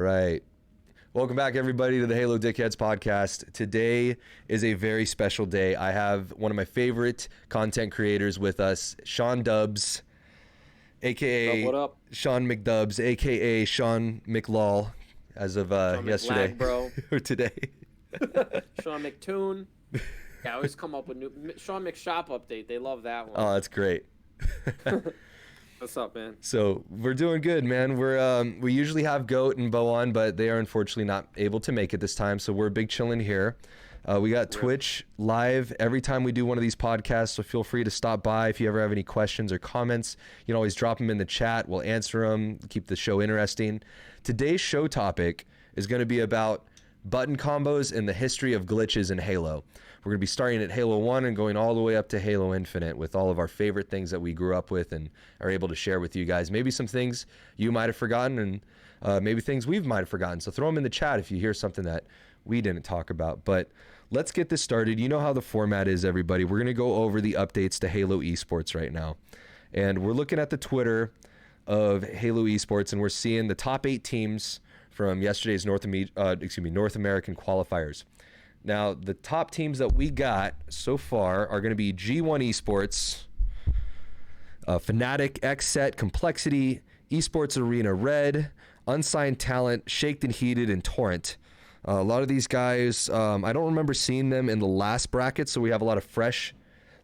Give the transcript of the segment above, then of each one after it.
Right. Welcome back, everybody, to the Halo Dickheads podcast. Today is a very special day. I have one of my favorite content creators with us, Sean Dubs, a.k.a. What up? Sean McDubs, a.k.a. Sean McLaw, as of yesterday bro. or today. Sean McToon. Yeah, I always come up with new Sean McShop update. They love that one. Oh, that's great. What's up, man? So we're doing good, man. We usually have Goat and Bo on, but they are unfortunately not able to make it this time. So we're big chilling here. We got Twitch live every time we do one of these podcasts. So feel free to stop by if you ever have any questions or comments. You can always drop them in the chat. We'll answer them. Keep the show interesting. Today's show topic is going to be about button combos and the history of glitches in Halo. We're going to be starting at Halo 1 and going all the way up to Halo Infinite with all of our favorite things that we grew up with and are able to share with you guys. Maybe some things you might have forgotten and maybe things we might have forgotten. So throw them in the chat if you hear something that we didn't talk about. But let's get this started. You know how the format is, everybody. We're going to go over the updates to Halo Esports right now. And we're looking at the Twitter of Halo Esports, and we're seeing the top 8 teams from yesterday's North American qualifiers. Now, the top teams that we got so far are going to be G1 Esports, Fnatic, XSET, Complexity, Esports Arena Red, Unsigned Talent, Shaked and Heated, and Torrent. A lot of these guys, I don't remember seeing them in the last bracket, so we have a lot of fresh,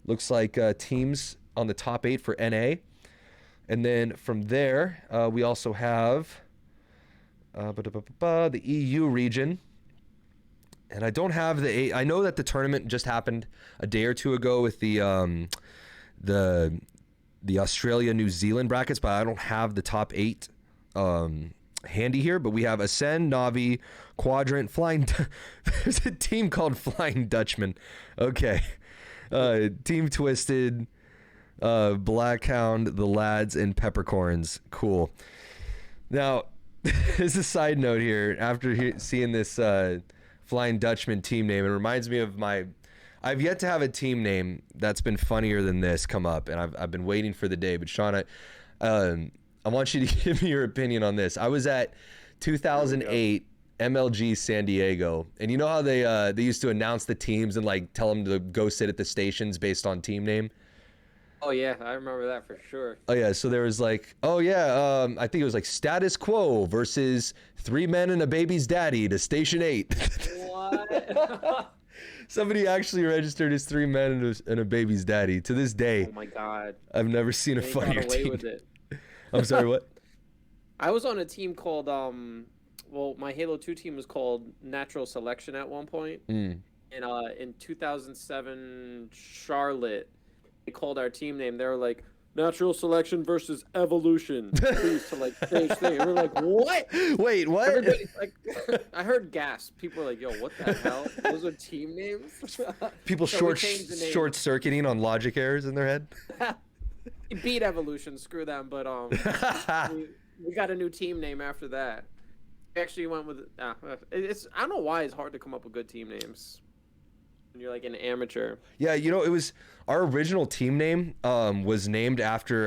looks like teams on the top 8 for NA. And then from there, we also have the EU region. And I don't have I know that the tournament just happened a day or two ago with the Australia New Zealand brackets, but I don't have the top 8 handy here. But we have Ascend, Navi, Quadrant, Flying. There's a team called Flying Dutchman. Okay, Team Twisted, Blackhound, the Lads, and Peppercorns. Cool. Now, as a side note here, after seeing this Flying Dutchman team name, it reminds me of I've yet to have a team name that's been funnier than this come up, and I've been waiting for the day. But Sean, I want you to give me your opinion on this. I was at 2008 MLG San Diego, and you know how they used to announce the teams and like tell them to go sit at the stations based on team name. Oh yeah, I remember that for sure. Oh yeah, so there was like, I think it was like Status Quo versus 3 Men and a Baby's Daddy to Station 8. What? Somebody actually registered as 3 Men and a Baby's Daddy. To this day, Oh my god, I've never seen a they funnier got away team. with it. I'm sorry, what? I was on a team called well, my Halo 2 team was called Natural Selection at one point. And in 2007 Charlotte, they called our team name. They were like, Natural Selection versus Evolution. Please to like stage thing. And we're like, what? Wait, what? Everybody, like, I heard gasp. People were like, yo, what the hell? Those are team names? People So we changed the name. short-circuiting on logic errors in their head? We beat Evolution, screw them. But we got a new team name after that. We actually went with I don't know why it's hard to come up with good team names when you're like an amateur. Yeah, you know, it was our original team name was named after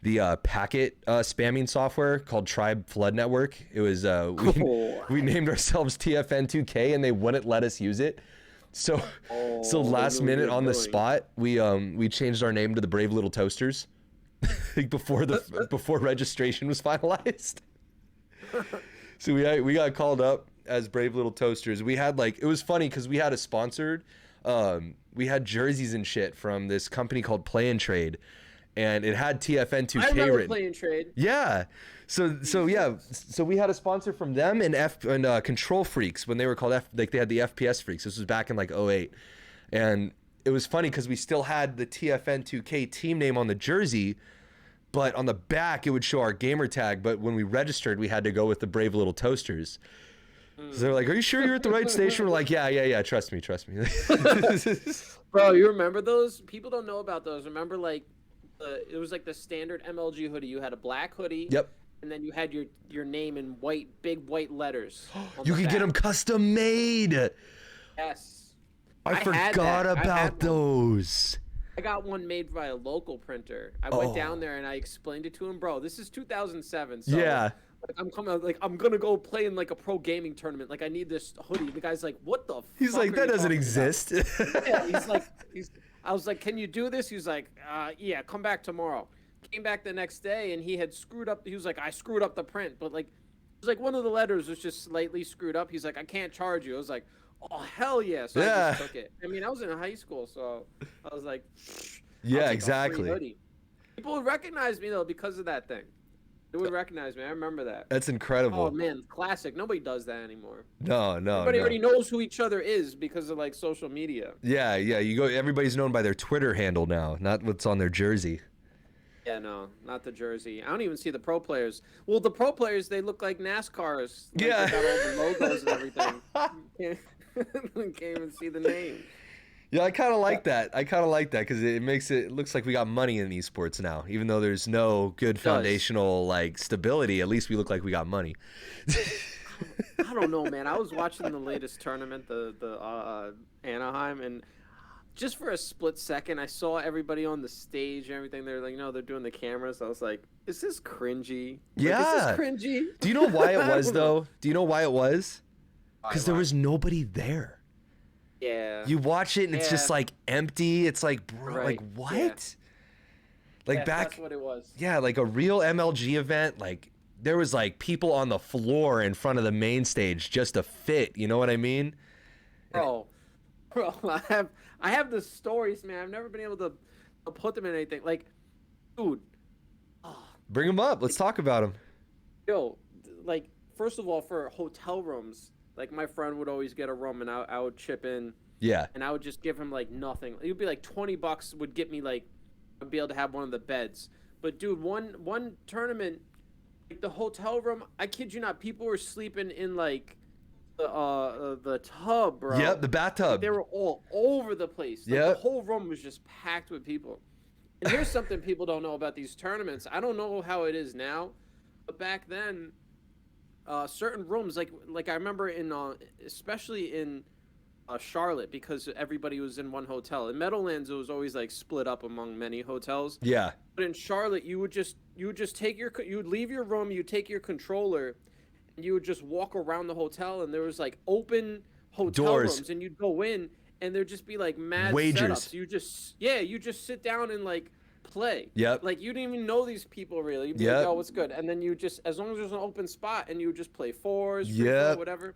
the packet spamming software called Tribe Flood Network. It was we named ourselves TFN2K and they wouldn't let us use it. So last minute on the spot, we changed our name to the Brave Little Toasters before registration was finalized. So we got called up as Brave Little Toasters. We had it was funny because we had a sponsored, we had jerseys and shit from this company called Play and Trade, and it had TFN2K I remember written. Play and Trade. Yeah. So we had a sponsor from them and Control Freaks when they were called they had the FPS Freaks. This was back in like 08. And it was funny because we still had the TFN2K team name on the jersey, but on the back it would show our gamer tag. But when we registered, we had to go with the Brave Little Toasters. So they're like, "Are you sure you're at the right station?" We're like, "Yeah. Trust me." Bro, you remember those? People don't know about those. Remember, like, it was like the standard MLG hoodie. You had a black hoodie. Yep. And then you had your name in big white letters. You could get them custom made. Yes. I forgot about those. I got one made by a local printer. I went down there and I explained it to him. Bro, this is 2007. So Yeah. Like, I'm coming. Like, I'm gonna go play in like a pro gaming tournament. Like, I need this hoodie. The guy's like, what the? He's fuck like, are that you doesn't talking about?" exist. Yeah, he's like, I was like, can you do this? He's like, yeah, come back tomorrow. Came back the next day, and he had screwed up. He was like, I screwed up the print, but like, it was like one of the letters was just slightly screwed up. He's like, I can't charge you. I was like, oh hell yeah! So I Yeah. just took it. I mean, I was in high school, so I was like, I'll Yeah, take a free exactly. hoodie. People would recognize me though because of that thing. They would recognize me. I remember that. That's Oh incredible. man, classic. Nobody does that anymore. No, Everybody no. already knows who each other is because of like social media. Yeah, you go. Everybody's known by their Twitter handle now, not what's on their jersey. Yeah, no, not the jersey. I don't even see the pro players. Well, the pro players, they look like NASCARs. Like, Yeah. they got all the logos and everything. Can't even see the name. Yeah, I kind of like that. I kind of like that because it makes it looks like we got money in esports now, even though there's no good foundational like stability. At least we look like we got money. I don't know, man. I was watching the latest tournament, the Anaheim, and just for a split second, I saw everybody on the stage and everything. They're like, they're doing the cameras. I was like, is this cringy? Yeah. Is this cringy? Do you know why it was I don't know. though? Do you know why it was? Because there Why? was nobody there. Yeah. You watch it and it's just Yeah. like empty. It's like, bro, Right. like what? Yeah. Like Yeah, back, that's what it was. yeah, like a real MLG event. Like there was like people on the floor in front of the main stage just to fit. You know what I mean? Bro, I have the stories, man. I've never been able to put them in anything. Like, dude, Bring them up. Let's talk about them. yo, like, first of all, for hotel rooms, like my friend would always get a room, and I would chip in, Yeah. and I would just give him like nothing. It would be like $20 would get me like, I'd be able to have one of the beds. But dude, one tournament, like the hotel room, I kid you not, people were sleeping in like the tub, bro. Yep. The bathtub. They were all over the place. Like, Yep. the whole room was just packed with people. And here's something people don't know about these tournaments. I don't know how it is now, but back then, certain rooms, like I remember in, especially in Charlotte, because everybody was in one hotel. In Meadowlands, it was always like split up among many hotels. Yeah. But in Charlotte, you would just take you would leave your room, you take your controller, and you would just walk around the hotel, and there was like open hotel Doors. rooms, and you'd go in, and there'd just be like mad Wagers. setups. You just sit down and like play. Yep. Like you didn't even know these people really. You'd be Yep. like, oh, what's good? And then you just, as long as there's an open spot, and you would just play fours, free Yep. throw, whatever.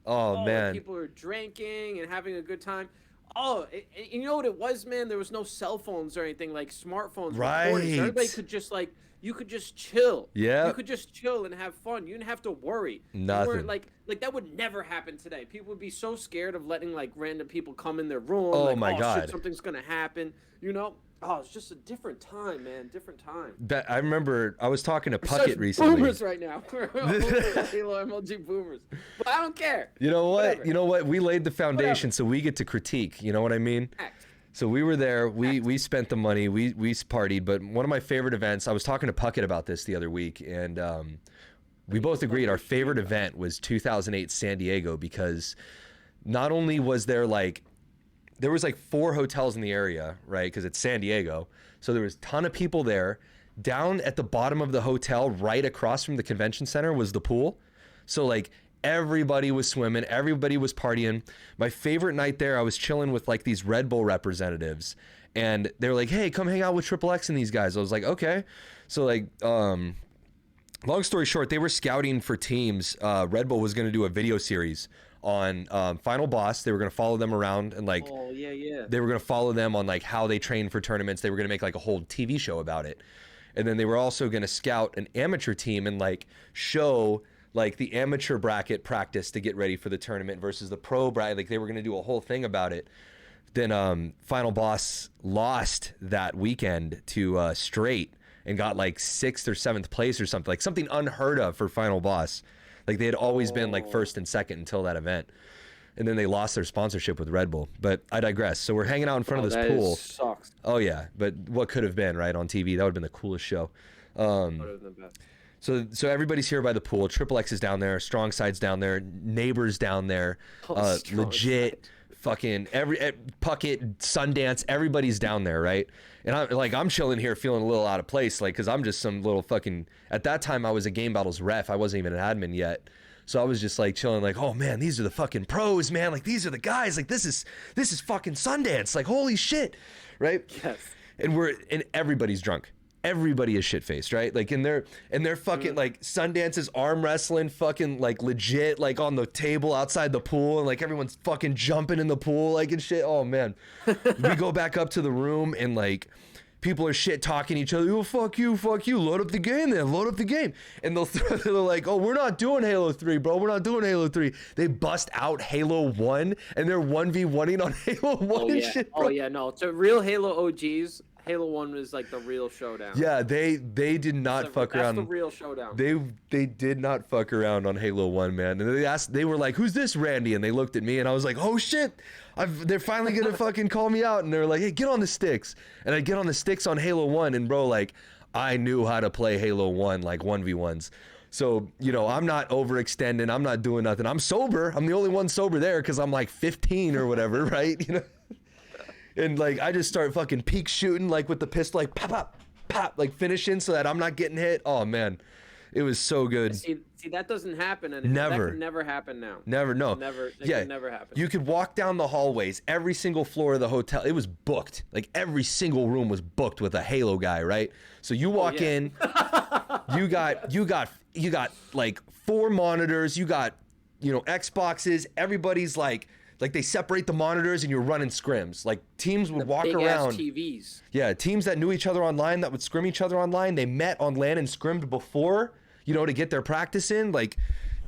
Oh, and man. people were drinking and having a good time. Oh, you know what it was, man? There was no cell phones or anything like smartphones. Recordings. Right. Everybody could just like, you could just chill. Yep. You could just chill and have fun. You didn't have to worry. You Nothing. weren't like that would never happen today. People would be so scared of letting like random people come in their room. Oh, like, my God. Shit, something's gonna happen. You know? Oh, it's just a different time, man. Different time. I remember I was talking to We're such Puckett recently. boomers right now. We're Halo MLG boomers. But I don't care. You know what? Whatever. You know what? We laid the foundation, Whatever. so we get to critique. You know what I mean? Act. So we were there. We spent the money. We partied. But one of my favorite events. I was talking to Puckett about this the other week, and we both agreed our favorite event was 2008 San Diego, because not only was there was like 4 hotels in the area, right? Because it's San Diego, so there was a ton of people there. Down at the bottom of the hotel, right across from the convention center, was the pool. So like everybody was swimming, everybody was partying. My favorite night there, I was chilling with like these Red Bull representatives, and they were like, "Hey, come hang out with Triple X and these guys." I was like, "Okay." So like, long story short, they were scouting for teams. Red Bull was going to do a video series on Final Boss. They were going to follow them around and like, Oh yeah. they were going to follow them on like how they train for tournaments. They were going to make like a whole TV show about it. And then they were also going to scout an amateur team and like show like the amateur bracket practice to get ready for the tournament versus the pro bracket. Like they were going to do a whole thing about it. Then Final Boss lost that weekend to Straight and got like 6th or 7th place or something, like something unheard of for Final Boss. Like they had always been like 1st and 2nd until that event. And then they lost their sponsorship with Red Bull. But I digress. So we're hanging out in front of this pool. Sucks. Oh yeah, but what could have been, right, on TV? That would have been the coolest show. So everybody's here by the pool. Triple X is down there. Strong Side's down there. Neighbors down there. Oh, Strong Legit. Side. fucking Puckett, Sundance, everybody's down there, right? And I'm chilling here feeling a little out of place, like, because I'm just some little fucking, at that time I was a Game Battles ref, I wasn't even an admin yet. So I was just like chilling, like, oh man, these are the fucking pros, man, like these are the guys, like this is fucking Sundance, like holy shit, right? Yes. And everybody's drunk. Everybody is shit-faced, right? Like, and they're fucking like Sundance's arm wrestling, fucking like legit, like on the table outside the pool, and like everyone's fucking jumping in the pool, like and shit. Oh man, we go back up to the room and like people are shit talking each other. Oh fuck you, load up the game, then load up the game, and they're like, oh, we're not doing Halo 3, bro. We're not doing Halo 3. They bust out Halo 1 and they're 1v1ing on Halo 1 Oh and yeah. shit. Bro. Oh yeah. No, to real Halo OGs. Halo 1 was like the real showdown. Yeah, they did not fuck around. That's the real showdown. They did not fuck around on Halo 1, man. And they were like, who's this Randy? And they looked at me and I was like, oh shit, they're finally gonna fucking call me out. And they're like, hey, get on the sticks. And I get on the sticks on Halo 1, and bro, like, I knew how to play Halo 1, like 1v1s. So, you know, I'm not overextending, I'm not doing nothing. I'm sober. I'm the only one sober there because I'm like 15 or whatever, right? You know? And like I just start fucking peek shooting, like with the pistol, like pop, pop, pop, like finishing so that I'm not getting hit. Oh man, it was so good. See that doesn't happen anymore. Never. That can never happen now. Never, no. Never. Yeah, can never happen. You could walk down the hallways, every single floor of the hotel. It was booked. Like every single room was booked with a Halo guy, right? So you walk in, you got like 4 monitors. You got, you know, Xboxes. Everybody's like they separate the monitors and you're running scrims. Like teams would walk around. TVs. Yeah, teams that knew each other online that would scrim each other online. They met on LAN and scrimmed before, you know, to get their practice in. Like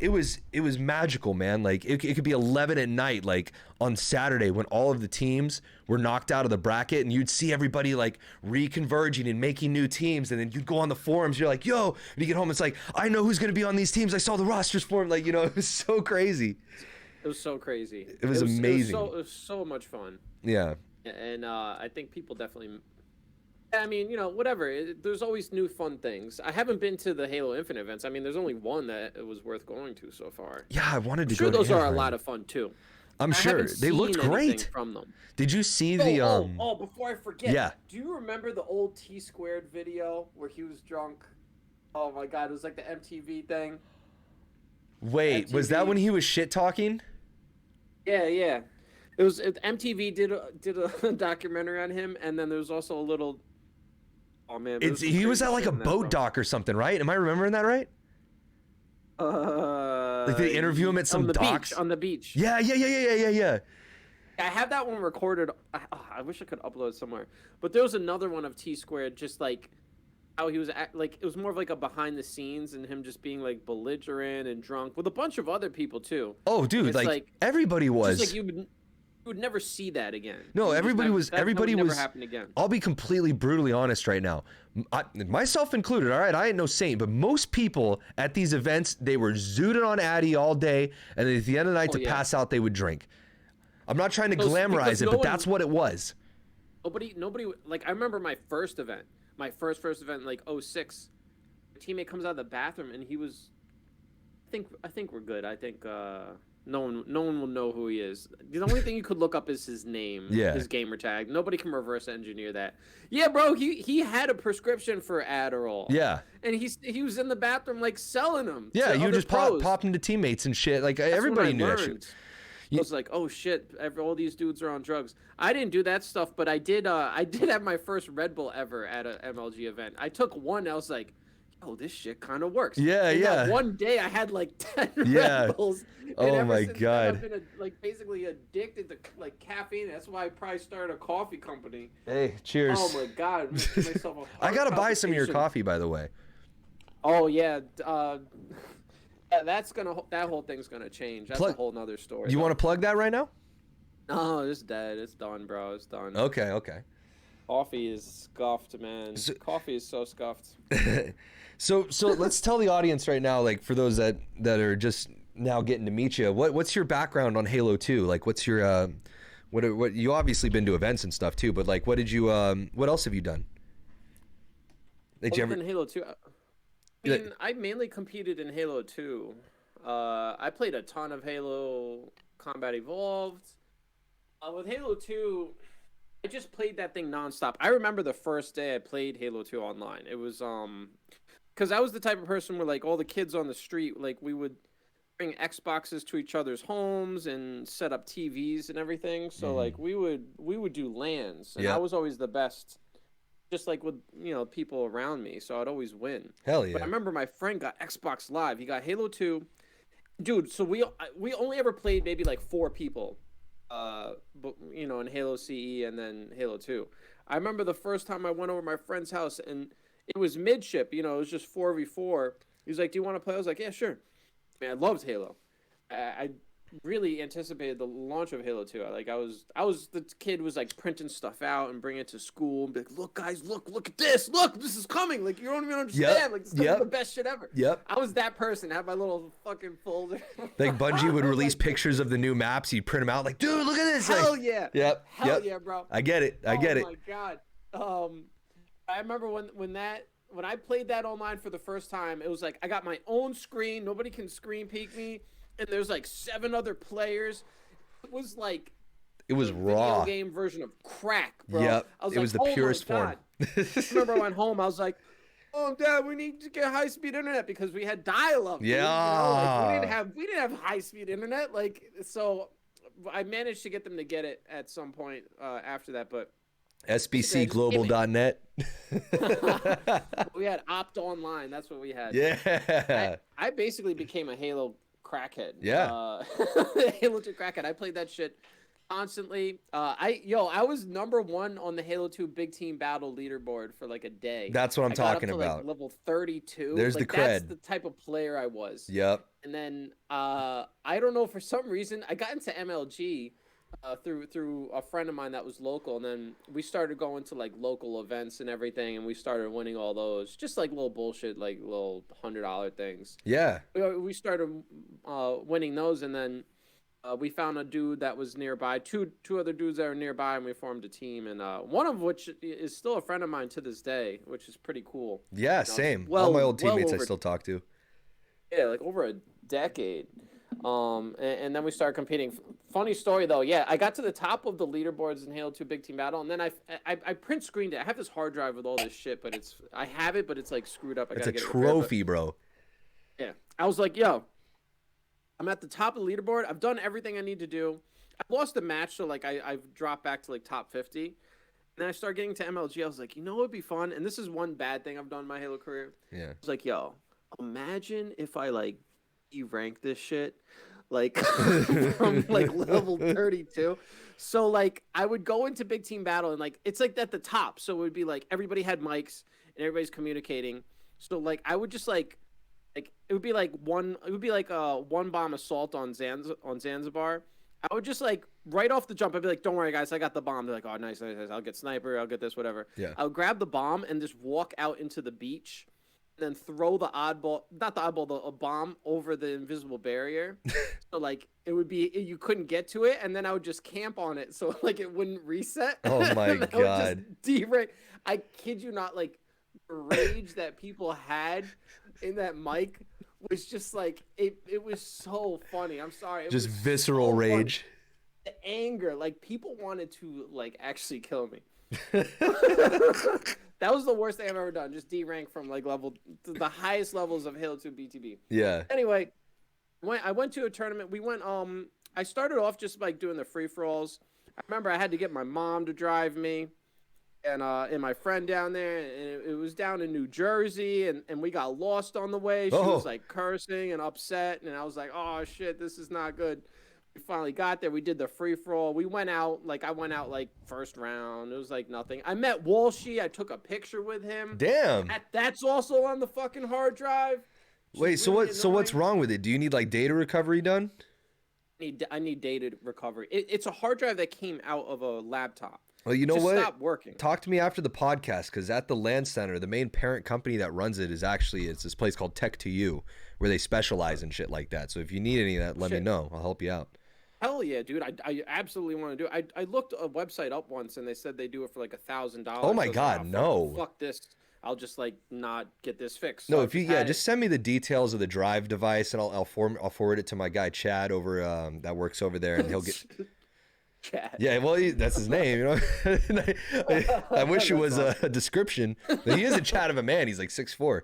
it was magical, man. Like it could be 11 at night, like on Saturday when all of the teams were knocked out of the bracket, and you'd see everybody like reconverging and making new teams. And then you'd go on the forums. You're like, yo, and you get home, it's like, I know who's going to be on these teams. I saw the rosters for them. Like, you know, it was so crazy. It was so crazy. It was amazing. It was so much fun. Yeah. And I think people definitely. I mean, you know, whatever. There's always new fun things. I haven't been to the Halo Infinite events. I mean, there's only one that it was worth going to so far. Yeah, I wanted to I'm sure go. Those to are a lot of fun too. I'm sure they looked great from them. Did you see before I forget. Yeah. Do you remember the old T-Squared video where he was drunk? Oh my God, it was like the MTV thing. Wait, was that when he was shit talking? Yeah. It was MTV did a documentary on him, and then there was also a little. Oh man, he was at like a boat dock or something, right? Am I remembering that right? Like they interview him at some docks on the beach. Yeah. I have that one recorded. I wish I could upload it somewhere. But there was another one of T-Squared, just like how he was like, it was more of like a behind the scenes and him just being like belligerent and drunk with a bunch of other people too. Oh, dude, like everybody was. Just like you would never see that again. No, everybody was. Everybody was. Never happen again. I'll be completely brutally honest right now, myself included. All right, I ain't no saint, but most people at these events, they were zooding on Addy all day, and then at the end of the night pass out, they would drink. I'm not trying to glamorize it, but that's what it was. Nobody. Like I remember my first event. My first event in like 06, a teammate comes out of the bathroom and he was, I think we're good. I think no one will know who he is. The only thing you could look up is his name, his gamer tag. Nobody can reverse engineer that. Yeah, bro, he had a prescription for Adderall. Yeah. And he was in the bathroom like selling them. Yeah, you just pop into teammates and shit. Like everybody knew that shit. I was like, oh shit, all these dudes are on drugs. I didn't do that stuff, but I did have my first Red Bull ever at an MLG event. I took one, I was like, oh, this shit kind of works. Yeah. That one day I had like 10 Red Bulls. Oh my God. I've been basically addicted to like caffeine. That's why I probably started a coffee company. Hey, cheers. Oh my God. Myself a I gotta buy some of your coffee, by the way. Oh yeah. That whole thing's gonna change. That's a whole nother story. You want to plug that right now? No, it's dead. It's done, bro. It's done. Okay. Coffee is scuffed, man. Coffee is so scuffed. So let's tell the audience right now, like for those that are just now getting to meet you, what's your background on Halo 2? Like, what's your what you obviously been to events and stuff too, but like, what else have you done? Did you ever in Halo 2? I mean, I mainly competed in Halo 2. I played a ton of Halo Combat Evolved. With Halo 2, I just played that thing nonstop. I remember the first day I played Halo 2 online. It was because I was the type of person where like all the kids on the street, like we would bring Xboxes to each other's homes and set up TVs and everything. So like we would do LANs, and I Yep. was always the best, just like with people around me. So I'd always win. Hell But I yeah. remember my friend got Xbox Live. He got Halo 2. Dude, so we only ever played maybe like 4 people, but in Halo CE and then Halo 2. I remember the first time I went over to my friend's house and it was midship. It was just 4v4. He's like, "Do you want to play?" I was like, "Yeah, sure." Man, I loved Halo. I really anticipated the launch of Halo 2. I was the kid was like printing stuff out and bringing it to school and be like, "Look, guys, look at this. Look, this is coming. Like, you don't even understand. Yep. Like, this is gonna be the best shit ever." Yep. I was that person. I had my little fucking folder. Like Bungie would I was release like, pictures of the new maps. You'd print them out. Like, dude, look at this. hell Like, yeah. yep. Hell Yep. yeah, bro. I get it. I get it. Oh my god. I remember when I played that online for the first time, it was like I got my own screen. Nobody can screen peek me, and there's like 7 other players. It was like It was the raw. video game version of crack, bro. Yep. I was It like, was the oh purest my form. God. I remember I went home. I was like, "Oh, Dad, we need to get high speed internet because we had dial-up." Dude, like, we didn't have high speed internet. Like, so I managed to get them to get it at some point after that, but SBCglobal.net. we had Opt Online. That's what we had. Yeah. I basically became a Halo crackhead. Yeah. Halo 2 crackhead. I played that shit constantly. I was #1 on the Halo 2 Big Team Battle leaderboard for like a day. That's what I'm I got talking up to, about. like, level 32. There's like, the That's cred. the type of player I was. Yep. And then I don't know, for some reason I got into MLG through a friend of mine that was local, and then we started going to like local events and everything, and we started winning all those, just like little bullshit, like little $100 things. Yeah. We started winning those, and then we found a dude that was nearby, two other dudes that were nearby, and we formed a team, and one of which is still a friend of mine to this day, which is pretty cool. Yeah, same. All my old teammates I still talk to. Yeah, like over a decade. And then we started competing. Funny story though, yeah, I got to the top of the leaderboards in Halo 2 Big Team Battle, and then I print screened it. I have this hard drive with all this shit, but I have it, but it's like screwed up. It's a get it trophy, bro. Yeah, I was like, yo, I'm at the top of the leaderboard. I've done everything I need to do. I lost a match, so like I've dropped back to like top 50. And then I started getting to MLG. I was like, what would be fun? And this is one bad thing I've done in my Halo career. Yeah. I was like, yo, imagine if I like rank this shit like from like level 32. So like I would go into Big Team Battle, and like it's like at the top, so it would be like everybody had mics and everybody's communicating. So like I would just like it would be like a one bomb assault on Zanzibar. I would just like right off the jump, I'd be like, "Don't worry guys, I got the bomb." They're like, "Oh, nice. I'll get sniper, I'll get this, whatever." Yeah. I would grab the bomb and just walk out into the beach, then throw the a bomb over the invisible barrier. So like it would be, you couldn't get to it, and then I would just camp on it so like it wouldn't reset. Oh my God. I kid you not, like the rage that people had in that mic was just like it was so funny. I'm sorry. It Just was visceral so funny. rage. The anger, like people wanted to like actually kill me. That was the worst thing I've ever done. Just D-rank from like the highest levels of Halo 2 BTB. Yeah. Anyway, I went to a tournament. We went. I started off just like doing the free for alls. I remember I had to get my mom to drive me, and my friend down there, and it was down in New Jersey, and we got lost on the way. She was like cursing and upset, and I was like, "Oh shit, this is not good." We finally got there. We did the free for all. We went out I went out like first round. It was like nothing. I met Walshy. I took a picture with him. Damn. That's also on the fucking hard drive. Wait, so what's wrong with it? Do you need like data recovery done? I need data recovery. It's a hard drive that came out of a laptop. Well, you know Just what? Stop working. Talk to me after the podcast, because at the LAN Center, the main parent company that runs it it's this place called Tech2U, where they specialize in shit like that. So if you need any of that, let me know. I'll help you out. Hell yeah, dude! I absolutely want to do it. I looked a website up once, and they said they do it for like $1,000. Oh my God, no! Fuck this! I'll just like not get this fixed. No, So if you just send me the details of the drive device, and I'll forward it to my guy Chad over that works over there, and he'll get. chat. Yeah, well, that's his name, you know. I wish it was a description. He is a chat of a man. He's like 6'4".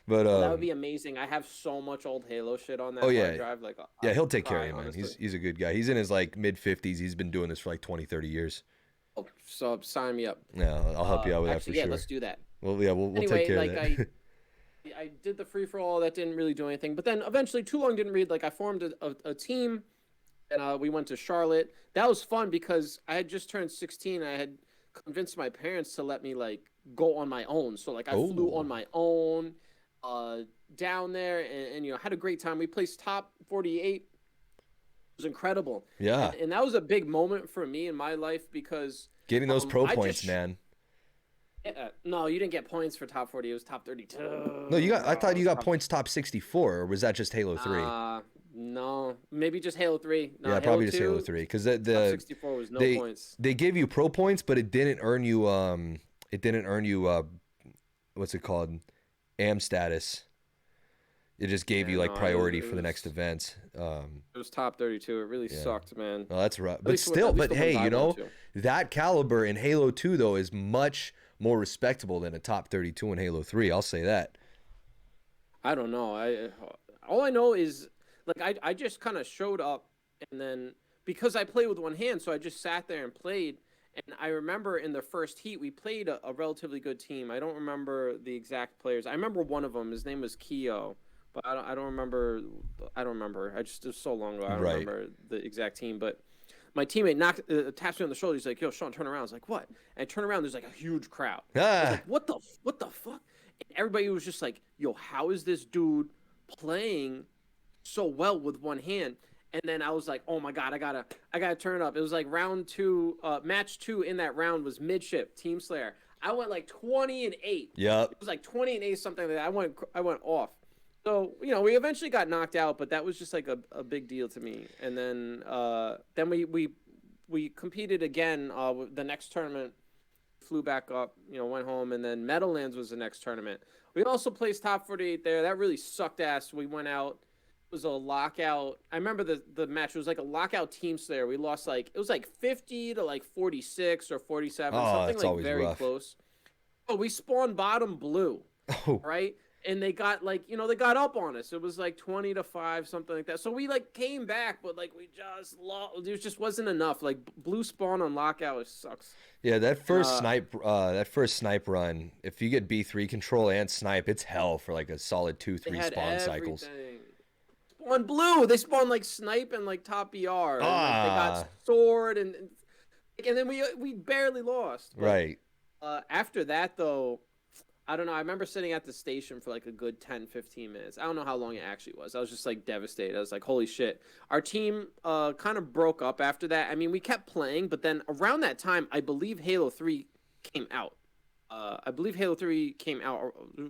But That would be amazing. I have so much old Halo shit on that oh yeah, hard drive. Like, yeah, I'd he'll take care of cry, you, man. honestly. He's a good guy. He's in his like mid-50s. He's been doing this for like 20, 30 years. Oh, so sign me up. Yeah, I'll help you out with that for Actually, yeah, sure. let's do that. Well, yeah, we'll Anyway, take care like of that. I did the free for all. That didn't really do anything. But then eventually, too long didn't read. Like I formed a team, and we went to Charlotte. That was fun because I had just turned 16. I had convinced my parents to let me like go on my own. So like I flew on my own down there, and you know had a great time. We placed top 48. It was incredible. Yeah, and that was a big moment for me in my life because getting those pro points, man. No, you didn't get points for top 40. It was top 32. No, you got. I thought you got points top 64, or was that just Halo 3? No, maybe just Halo 3. No, yeah, Halo probably 2, just Halo 3 because the top 64 was no points. They gave you pro points, but it didn't earn you. What's it called? AM status. It just gave you like priority for the next events. It was top 32. It really sucked, man. Oh, that's rough. But still, but hey, you know, that caliber in Halo 2 though is much more respectable than a top 32 in Halo 3. I'll say that. I don't know. All I know is like I just kind of showed up, and then because I play with one hand, so I just sat there and played. And I remember in the first heat, we played a relatively good team. I don't remember the exact players. I remember one of them. His name was Keo, but I don't remember. I don't remember. It was so long ago. I don't remember the exact team. But my teammate taps me on the shoulder. He's like, "Yo, Sean, turn around." I was like, "What?" And I turn around. There's like a huge crowd. I was like, what the fuck? And everybody was just like, "Yo, how is this dude playing so well with one hand?" And then I was like, "Oh my god, I gotta turn it up." It was like round 2, match 2 in that round was midship Team Slayer. I went like 20-8. Yep. It was like 20-8, something like that. I went off. So you know, we eventually got knocked out, but that was just like a big deal to me. And then we competed again. The next tournament, flew back up. You know, went home, and then Meadowlands was the next tournament. We also placed top 48 there. That really sucked ass. We went out. It was a lockout. I remember the match. It was like a lockout Team Slayer. We lost like it was like 50 to like 46 or 47, something like very close. Oh, we spawned bottom blue, right? And they got like they got up on us. It was like 20-5, something like that. So we like came back, but like we just lost. There just wasn't enough. Like blue spawn on lockout, it sucks. Yeah, that first snipe run. If you get B3 control and snipe, it's hell for like a solid 2-3 spawn cycles. Spawn blue. They spawned like snipe and like top BR. And, like, they got sword and then we barely lost. But, right. After that though, I don't know. I remember sitting at the station for like a good 10-15 minutes. I don't know how long it actually was. I was just like devastated. I was like, holy shit. Our team kind of broke up after that. I mean, we kept playing, but then around that time, I believe Halo 3 came out.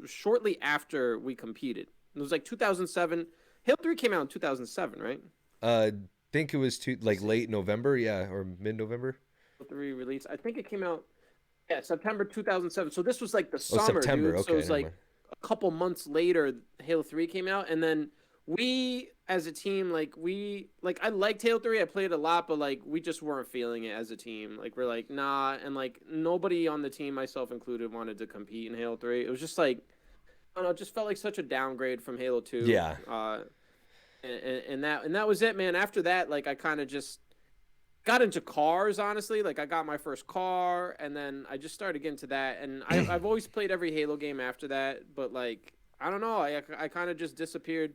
Shortly after we competed. It was like 2007. Halo 3 came out in 2007, right? Think it was late November, or mid-November. Halo 3 release. I think it came out September 2007. So this was like the summer, September. dude. Okay, so it was like a couple months later, Halo 3 came out, and then we as a team, I liked Halo 3. I played a lot, but like we just weren't feeling it as a team. Like we're like, nah, and like nobody on the team, myself included, wanted to compete in Halo 3. It was just like, I don't know, it just felt like such a downgrade from Halo 2. Yeah. And that was it, man. After that, like I kind of just got into cars, honestly. Like I got my first car, and then I just started getting to that. And I've always played every Halo game after that, but like I don't know, I kind of just disappeared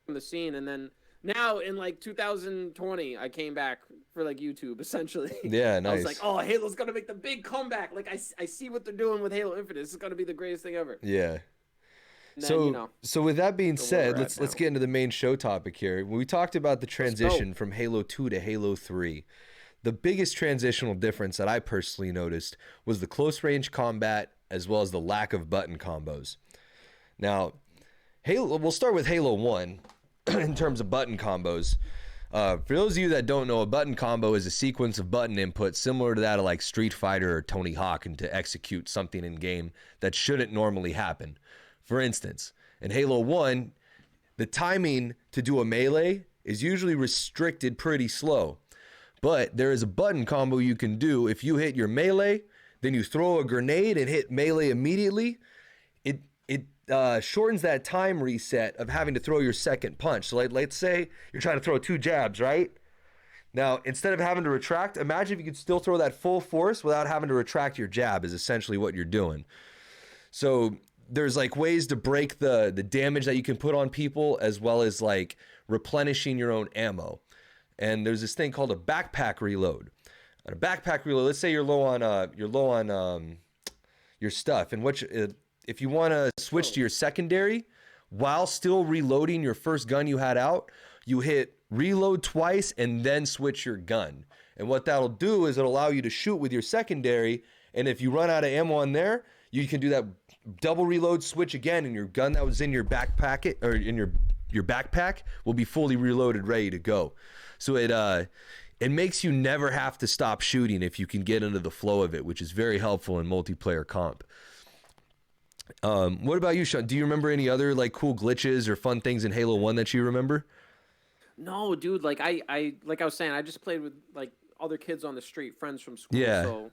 from the scene. And then now in like 2020, I came back for like YouTube essentially. Yeah, nice. I was like, oh, Halo's gonna make the big comeback. Like I see what they're doing with Halo Infinite. This is gonna be the greatest thing ever. Yeah. Then, so with that being said, let's get into the main show topic here. We talked about the transition from Halo 2 to Halo 3. The biggest transitional difference that I personally noticed was the close range combat as well as the lack of button combos. Now, we'll start with Halo 1 in terms of button combos. For those of you that don't know, a button combo is a sequence of button inputs similar to that of like Street Fighter or Tony Hawk, and to execute something in game that shouldn't normally happen. For instance, in Halo 1, the timing to do a melee is usually restricted pretty slow. But there is a button combo you can do. If you hit your melee, then you throw a grenade and hit melee immediately, it shortens that time reset of having to throw your second punch. So like, let's say you're trying to throw 2 jabs, right? Now, instead of having to retract, imagine if you could still throw that full force without having to retract your jab is essentially what you're doing. So there's like ways to break the damage that you can put on people, as well as like replenishing your own ammo. And there's this thing called a backpack reload. On a backpack reload, let's say you're low on your stuff, and if you want to switch to your secondary while still reloading your first gun you had out, you hit reload twice and then switch your gun. And what that'll do is it'll allow you to shoot with your secondary, and if you run out of ammo on there, you can do that double reload, switch again, and your gun that was in your backpack or in your backpack will be fully reloaded, ready to go. So it makes you never have to stop shooting if you can get into the flow of it, which is very helpful in multiplayer comp. What about you, Sean? Do you remember any other like cool glitches or fun things in Halo 1 that you remember? No, dude. Like I was saying, I just played with like other kids on the street, friends from school. Yeah. So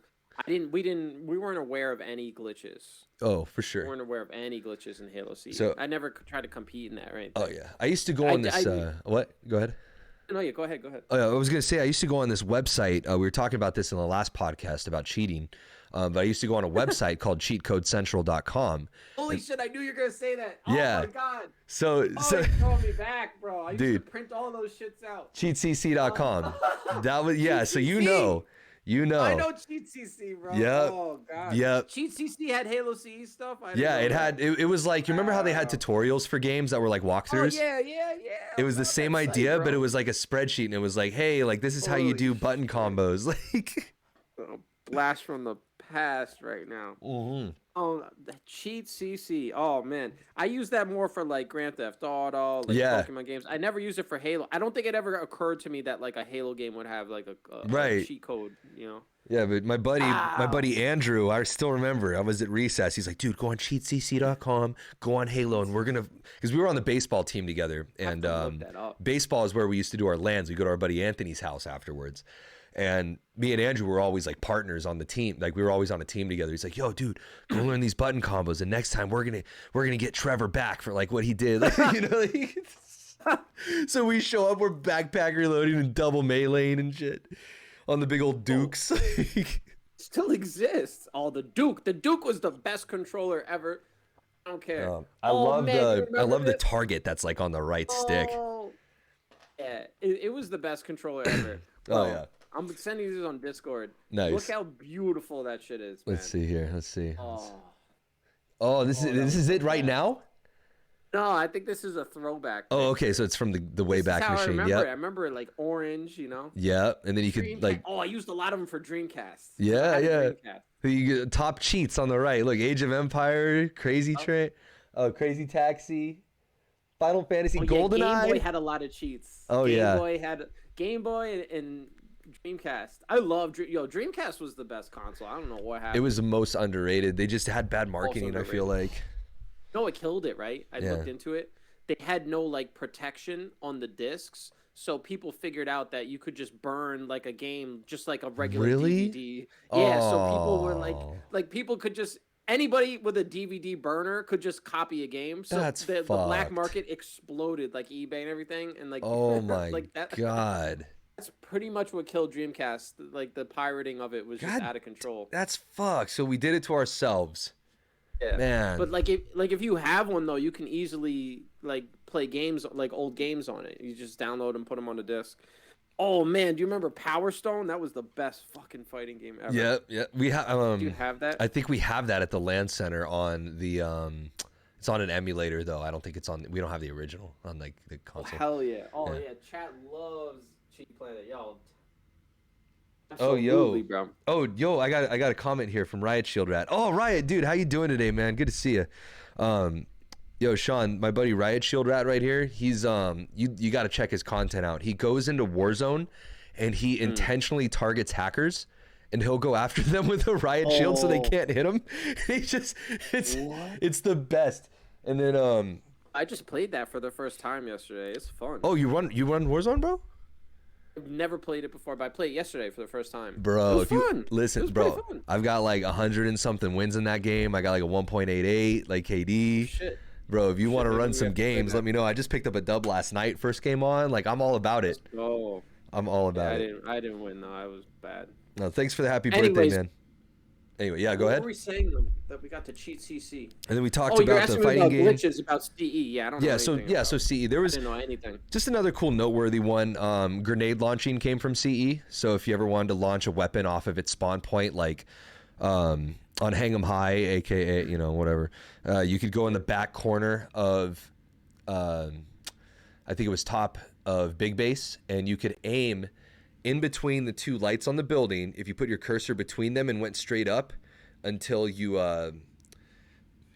we weren't aware of any glitches. Oh, for sure. We weren't aware of any glitches in Halo C. So I never tried to compete in that, right? Oh yeah, I used to go on this. What? Go ahead. No, yeah, go ahead. Oh, yeah, I was gonna say I used to go on this website. We were talking about this in the last podcast about cheating. But I used to go on a website called cheatcodecentral.com. Holy shit, I knew you were going to say that. Oh yeah. my God. So you're throwing me back, bro. I used to print all those shits out. Cheatcc.com. That was, yeah, so you know. I know CheatCC, bro. Yep. Oh, God. Yep. CheatCC had Halo CE stuff? It was like, you remember how they had tutorials for games that were like walkthroughs? Oh, yeah. It was the same idea, but it was like a spreadsheet, and it was like, hey, like this is how you do button combos. Like, blast from the past right now. Mm-hmm. Oh, the CheatCC. Oh man, I use that more for like Grand Theft Auto, like Pokemon games. I never used it for Halo. I don't think it ever occurred to me that like a Halo game would have like a cheat code, you know. Yeah, but my buddy Andrew, I still remember. I was at recess. He's like, dude, go on cheatcc.com, go on Halo, and we're gonna, because we were on the baseball team together, and baseball is where we used to do our LANs. We go to our buddy Anthony's house afterwards. And me and Andrew were always like partners on the team. Like we were always on a team together. He's like, yo, dude, go learn these button combos. And next time we're gonna get Trevor back for like what he did. You know, like, so we show up, we're backpack reloading and double meleeing and shit on the big old Dukes. Still exists. Oh, the Duke. The Duke was the best controller ever. I don't care. I love the target that's like on the right stick. Yeah, it was the best controller ever. Oh yeah. I'm sending these on Discord. Nice. Look how beautiful that shit is, man. Let's see here. Let's see. Oh, this is it right now? No, I think this is a throwback. Oh, okay. So it's from the Wayback Machine. Yeah. I remember like orange, you know. Yeah, and then you could like. Oh, I used a lot of them for Dreamcast. Yeah. Dreamcast. You get top cheats on the right. Look, Age of Empire, Crazy Train, Crazy Taxi, Final Fantasy, GoldenEye. Game Boy had a lot of cheats. Game Boy and Dreamcast. I love Dreamcast was the best console. I don't know what happened. It was the most underrated. They just had bad marketing, I feel like. No, it killed it, right? I looked into it. They had no like protection on the discs, so people figured out that you could just burn like a game just like a regular DVD. Yeah, so people were like people could just, anybody with a DVD burner could just copy a game. So the black market exploded, like eBay and everything, and like oh my like that, God. That's pretty much what killed Dreamcast. Like the pirating of it was just out of control. That's fucked. So we did it to ourselves. Yeah. Man. But like if you have one though, you can easily like play games, like old games on it. You just download and put them on the disc. Oh man, do you remember Power Stone? That was the best fucking fighting game ever. Yeah. We have. Do you have that? I think we have that at the LAN center on the. It's on an emulator though. I don't think it's on. We don't have the original on like the console. Oh, hell yeah! Oh yeah. Chat loves Cheat Planet, yo. Bro. Oh yo, I got a comment here from Riot Shield Rat. Oh Riot, dude, how you doing today, man? Good to see you. Yo, Sean, my buddy Riot Shield Rat right here. He's you got to check his content out. He goes into Warzone, and he intentionally targets hackers, and he'll go after them with a Riot Shield so they can't hit him. It's the best. And then I just played that for the first time yesterday. It's fun. Oh, you run Warzone, bro? I've never played it before, but I played it yesterday for the first time. Bro, it was if you fun. listen, It was bro, pretty fun. I've got like 100 and something wins in that game. I got like a 1.88 like KD. Shit. Bro, if you want to maybe run we some have to play games, that. let me know. I just picked up a dub last night. First game on. Like, I'm all about it. Oh, I'm all about I it. didn't win though. I was bad. No, thanks for the happy birthday, Anyways, man. Anyway, yeah, go what ahead. were we saying though? That we got to cheat CC. And then we talked Oh, you're about the asking me fighting about game. glitches about CE. Yeah, I don't know anything about. So CE. There I was didn't know anything. just another cool noteworthy one. Grenade launching came from CE. So if you ever wanted to launch a weapon off of its spawn point, like on Hang 'em High, aka whatever, you could go in the back corner of, I think it was top of Big Base, and you could aim in between the two lights on the building. If you put your cursor between them and went straight up until you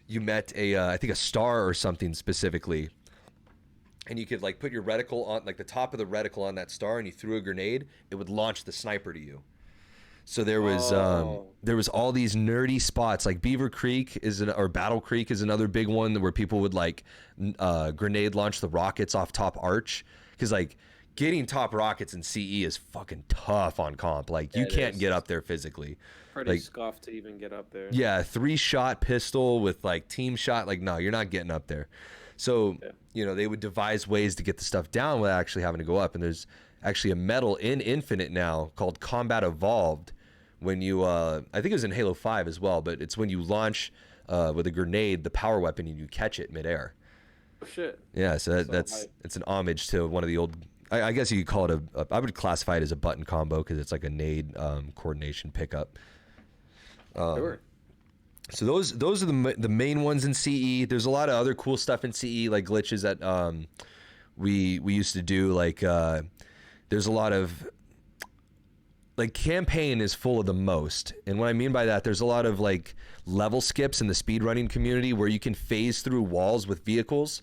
met I think a star or something specifically, and you could like put your reticle on like the top of the reticle on that star, and you threw a grenade, it would launch the sniper to you. So there was all these nerdy spots like Beaver Creek or Battle Creek is another big one where people would like grenade launch the rockets off top arch, because like getting top rockets in CE is fucking tough on comp. Like you can't get up there physically. Pretty scuffed to even get up there. Yeah, 3-shot pistol with like team shot. Like, no, you're not getting up there. So, they would devise ways to get the stuff down without actually having to go up. And there's actually a medal in Infinite now called Combat Evolved. When you, I think it was in Halo 5 as well, but it's when you launch with a grenade, the power weapon, and you catch it midair. Oh, shit. Yeah, so it's an homage to one of the old, I guess you could call it I would classify it as a button combo because it's like a nade coordination pickup. Sure. So those are the main ones in CE. There's a lot of other cool stuff in CE, like glitches that we used to do. Like there's a lot of like campaign is full of the most, and what I mean by that, there's a lot of like level skips in the speedrunning community where you can phase through walls with vehicles.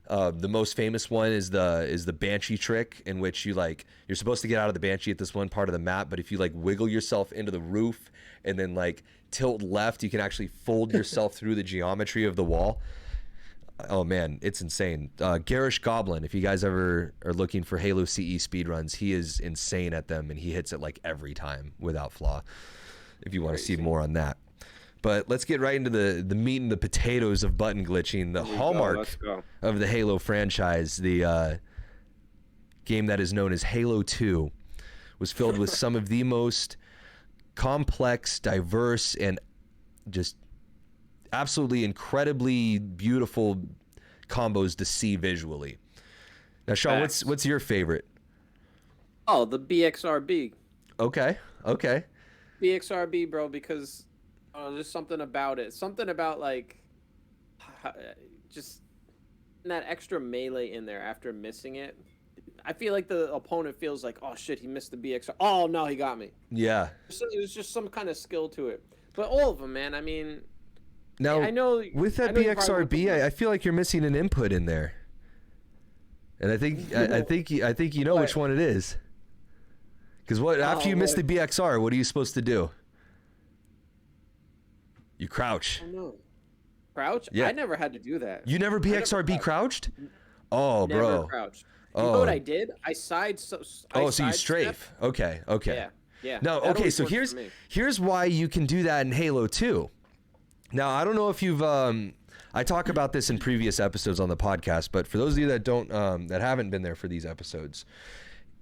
The most famous one is the Banshee Trick, in which you're supposed to get out of the Banshee at this one part of the map, but if you like wiggle yourself into the roof and then like tilt left, you can actually fold yourself through the geometry of the wall. Oh man, it's insane. Garish Goblin, if you guys ever are looking for Halo CE speedruns, he is insane at them, and he hits it like every time without flaw, if you want to see more on that. But let's get right into the meat and the potatoes of button glitching, the hallmark of the Halo franchise. The game that is known as Halo 2 was filled with some of the most complex, diverse, and just absolutely incredibly beautiful combos to see visually. Now, Sean, what's your favorite? Oh, the BXRB. Okay. BXRB, bro, because there's something about it. Something about like just that extra melee in there after missing it. I feel like the opponent feels like, oh shit, he missed the BXR. Oh no, he got me. Yeah. So it was just some kind of skill to it. But all of them, man. I mean, now I know with that BXRB, I feel like you're missing an input in there, and I think you know which one it is. Because after you miss the BXR, what are you supposed to do? You crouch. Oh no. Crouch? Yeah. I never had to do that. You never BXRB crouched? Oh, never bro. Crouched. You know what I did? So you strafe. Okay. Yeah. No, okay, so here's why you can do that in Halo 2. Now, I don't know if you've I talk about this in previous episodes on the podcast, but for those of you that don't that haven't been there for these episodes,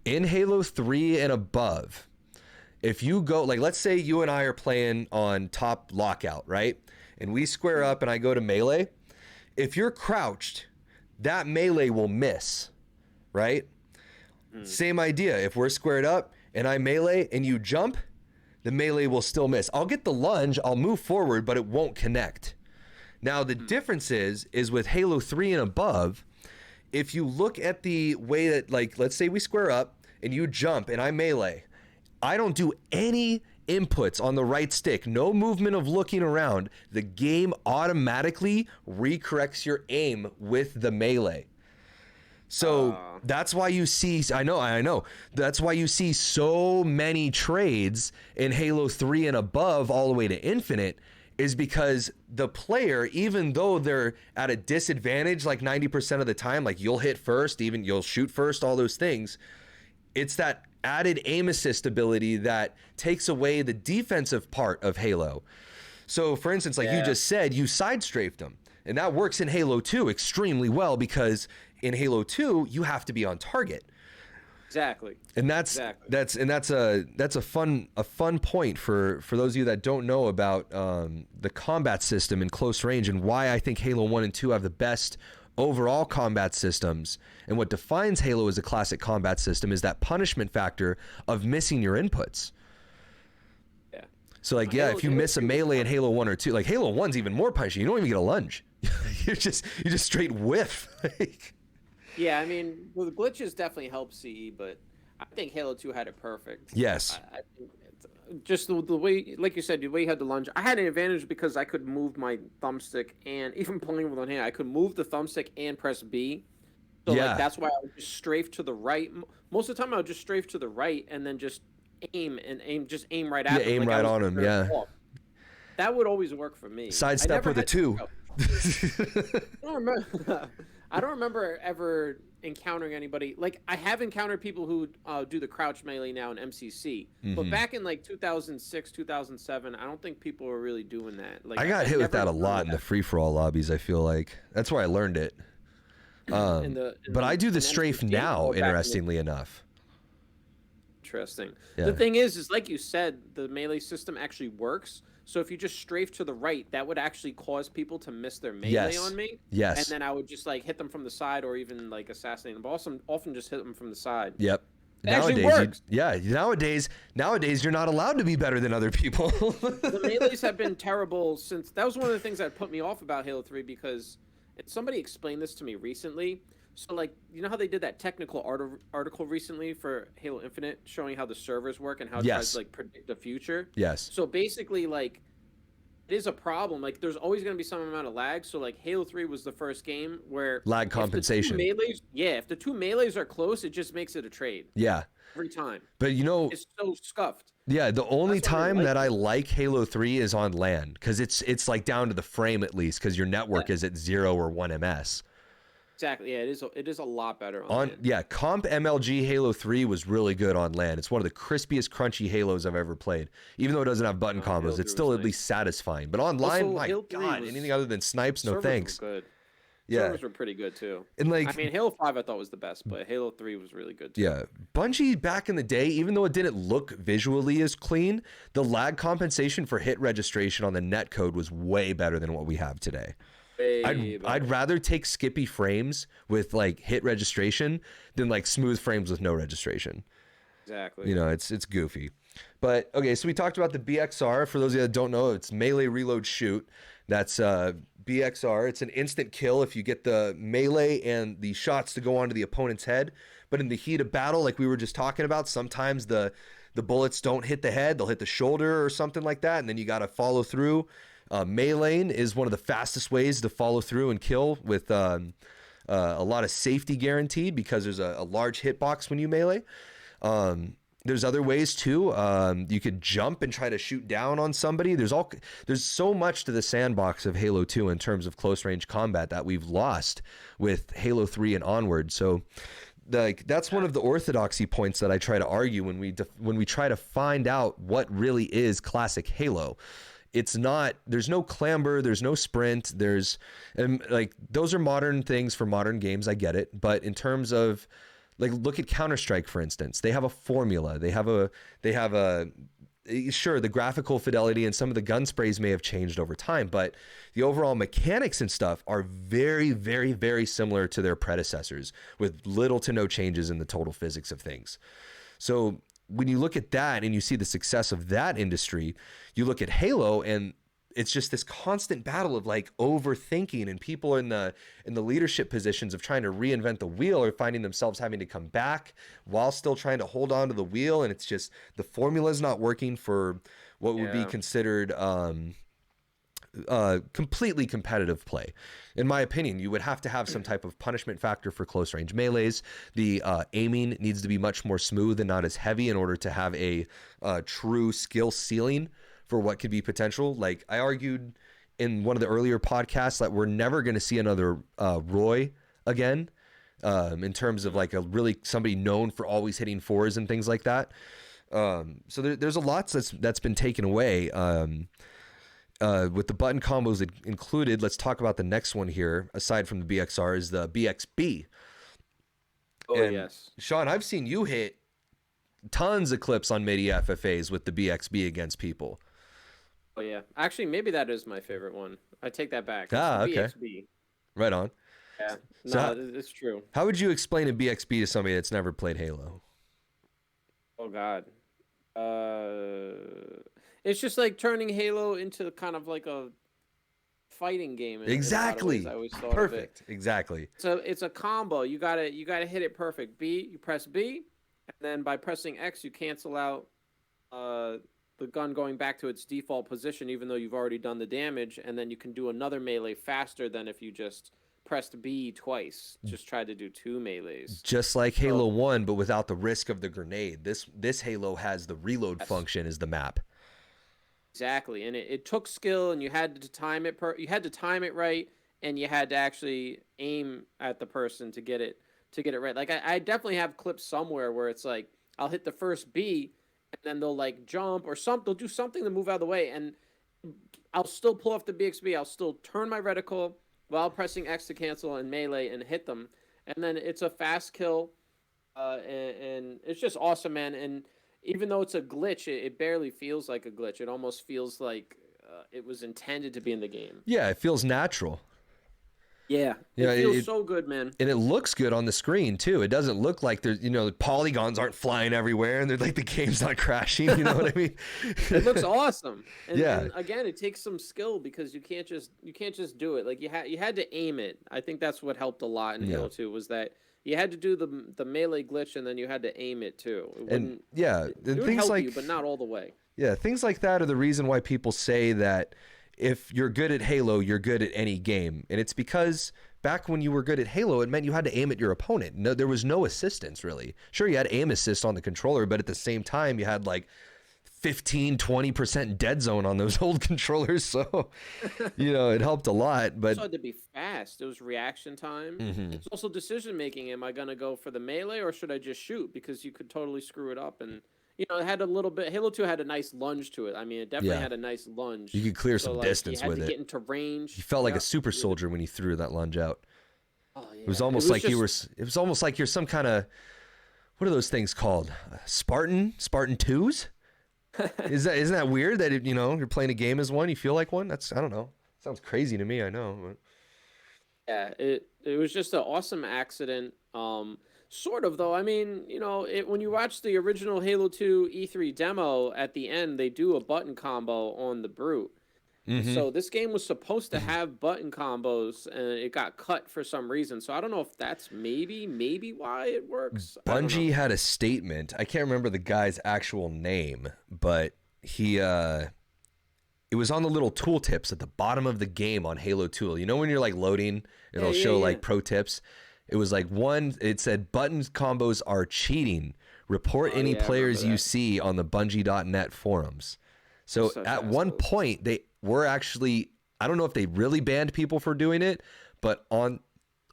in Halo 3 and above, if you go, like, let's say you and I are playing on top lockout, right? And we square up and I go to melee. If you're crouched, that melee will miss, right? Same idea. If we're squared up and I melee and you jump, the melee will still miss. I'll get the lunge, I'll move forward, but it won't connect. Now, the difference is with Halo 3 and above, if you look at the way that, like, let's say we square up and you jump and I melee, I don't do any inputs on the right stick, no movement of looking around. The game automatically recorrects your aim with the melee. So that's why you see, I know. That's why you see so many trades in Halo 3 and above all the way to Infinite, is because the player, even though they're at a disadvantage like 90% of the time, like you'll hit first, even you'll shoot first, all those things, it's that added aim assist ability that takes away the defensive part of Halo. So for instance, like you just said, you side strafed them, and that works in Halo 2 extremely well, because in Halo 2 you have to be on target. Exactly. And that's a fun point for those of you that don't know about the combat system in close range, and why I think Halo 1 and 2 have the best overall combat systems. And what defines Halo as a classic combat system is that punishment factor of missing your inputs. Yeah. So like, yeah, if you miss a melee in Halo 1 or 2, like Halo 1's even more punishing. You don't even get a lunge. you just straight whiff. Yeah, I mean, well, the glitches definitely help CE, but I think Halo 2 had it perfect. Yes. I think just the way, like you said, the way you had the lunge. I had an advantage because I could move my thumbstick, and even playing with one hand, I could move the thumbstick and press B. So like that's why I would just strafe to the right. Most of the time, I would just strafe to the right and then just aim right at them. Aim right on them. Yeah. That would always work for me. Sidestep with a 2. I don't remember ever encountering anybody. Like, I have encountered people who do the crouch melee now in MCC, but back in like 2006, 2007, I don't think people were really doing that. Like, I got hit with that a lot in the free-for-all lobbies. I feel like that's where I learned it. But I do the strafe now, interestingly enough. Interesting. Yeah. The thing is like you said, the melee system actually works. So if you just strafe to the right, that would actually cause people to miss their melee on me. Yes. And then I would just like hit them from the side, or even like assassinate them. But also often just hit them from the side. Yep. Nowadays, nowadays you're not allowed to be better than other people. The melees have been terrible since. That was one of the things that put me off about Halo 3, because somebody explained this to me recently. So, like, you know how they did that technical article recently for Halo Infinite, showing how the servers work and how it tries to, like, predict the future? Yes. So, basically, like, it is a problem. Like, there's always going to be some amount of lag. So, like, Halo 3 was the first game where... Lag compensation. If the two melees are close, it just makes it a trade. Yeah. Every time. But, you know... It's so scuffed. Yeah, the only time that I like Halo 3 is on LAN, because it's, like, down to the frame at least, because your network is at 0 or 1 ms. Exactly. Yeah, it is a lot better on LAN. Yeah, Comp MLG Halo 3 was really good on LAN. It's one of the crispiest, crunchy Halos I've ever played. Even though it doesn't have button combos, it's still at least satisfying. But online, my God, anything other than snipes, no thanks. Good. Yeah, servers were pretty good too. And like, I mean, Halo 5 I thought was the best, but Halo 3 was really good too. Yeah, Bungie back in the day, even though it didn't look visually as clean, the lag compensation for hit registration on the netcode was way better than what we have today. I'd rather take skippy frames with like hit registration than like smooth frames with no registration. Exactly. You know, it's goofy. But okay, so we talked about the BXR. For those of you that don't know, it's melee reload shoot. That's BXR. It's an instant kill if you get the melee and the shots to go onto the opponent's head. But in the heat of battle, like we were just talking about, sometimes the bullets don't hit the head, they'll hit the shoulder or something like that, and then you got to follow through. Meleeing is one of the fastest ways to follow through and kill, with a lot of safety guaranteed, because there's a large hitbox when you melee. There's other ways too. You could jump and try to shoot down on somebody. There's so much to the sandbox of Halo 2 in terms of close range combat that we've lost with Halo 3 and onward. So like, that's one of the orthodoxy points that I try to argue when we try to find out what really is classic Halo. It's not, there's no clamber, there's no sprint, like, those are modern things for modern games, I get it. But in terms of, like, look at Counter-Strike, for instance. They have a formula. They have a sure, the graphical fidelity and some of the gun sprays may have changed over time, but the overall mechanics and stuff are very, very, very similar to their predecessors, with little to no changes in the total physics of things. So when you look at that and you see the success of that industry, you look at Halo, and it's just this constant battle of like overthinking, and people in the leadership positions of trying to reinvent the wheel are finding themselves having to come back while still trying to hold on to the wheel. And it's just, the formula is not working for what would be considered completely competitive play. In my opinion, you would have to have some type of punishment factor for close range melees. The aiming needs to be much more smooth and not as heavy in order to have a true skill ceiling for what could be potential. Like I argued in one of the earlier podcasts that we're never going to see another Roy again. in terms of like a really somebody known for always hitting fours and things like that. So there's a lot that's been taken away. With the button combos included, let's talk about the next one here. Aside from the BXR, is the BXB. Oh, yes. Sean, I've seen you hit tons of clips on MIDI FFAs with the BXB against people. Oh, yeah. Actually, maybe that is my favorite one. I take that back. It's Okay. BXB. Right on. Yeah. So No, it's true. How would you explain a BXB to somebody that's never played Halo? Oh, God. It's just like turning Halo into kind of like a fighting game. Exactly. In a lot of ways. I always thought Perfect. of it. Exactly. So it's a combo. You gotta hit it perfect. You press B, and then by pressing X, you cancel out the gun going back to its default position, even though you've already done the damage, and then you can do another melee faster than if you just pressed B twice. Just tried to do 2 melees. Just like Halo 1, but without the risk of the grenade. This Halo has the reload function as the map. Exactly, and it took skill, and you had to time it. You had to time it right, and you had to actually aim at the person to get it right. Like I definitely have clips somewhere where it's like I'll hit the first B, and then they'll like jump or something. They'll do something to move out of the way, and I'll still pull off the BXB. I'll still turn my reticle while pressing X to cancel and melee and hit them, and then it's a fast kill, and it's just awesome, man. And even though it's a glitch, it barely feels like a glitch. It almost feels like it was intended to be in the game. Yeah, it feels natural. Yeah, it feels so good, man. And it looks good on the screen, too. It doesn't look like there's, the polygons aren't flying everywhere and they're like the game's not crashing. You know what I mean? It looks awesome. And, yeah. And again, it takes some skill because you can't just do it. Like you had to aim it. I think that's what helped a lot in Halo 2 was that you had to do the melee glitch, and then you had to aim it too. And it would things help like you, but not all the way. Yeah, things like that are the reason why people say that if you're good at Halo, you're good at any game, and it's because back when you were good at Halo, it meant you had to aim at your opponent. No, there was no assistance really. Sure, you had aim assist on the controller, but at the same time, you had like 15-20% dead zone on those old controllers, so it helped a lot. But it also had to be fast. It was reaction time. It's also decision making. Am I gonna go for the melee or should I just shoot? Because you could totally screw it up. And it had a little bit. Halo 2 had a nice lunge to it. I mean, it definitely had a nice lunge. You could clear some distance with it. You had to get into range. You felt like a super soldier when you threw that lunge out. Oh yeah. It was almost like you were. It was almost like you're some kind of, what are those things called? Spartan 2s. Isn't that weird that you're playing a game as one, you feel like one? I don't know. Sounds crazy to me, I know. But... Yeah, it was just an awesome accident. Sort of though. I mean, when you watch the original Halo 2 E3 demo at the end, they do a button combo on the Brute. So this game was supposed to have button combos, and it got cut for some reason. So I don't know if that's maybe why it works. Bungie had a statement. I can't remember the guy's actual name, but he it was on the little tooltips at the bottom of the game on Halo 2. You know when you're like loading, it'll show like pro tips. It was like it said button combos are cheating. Report any players you see on the Bungie.net forums. So at one point they were actually, I don't know if they really banned people for doing it, but on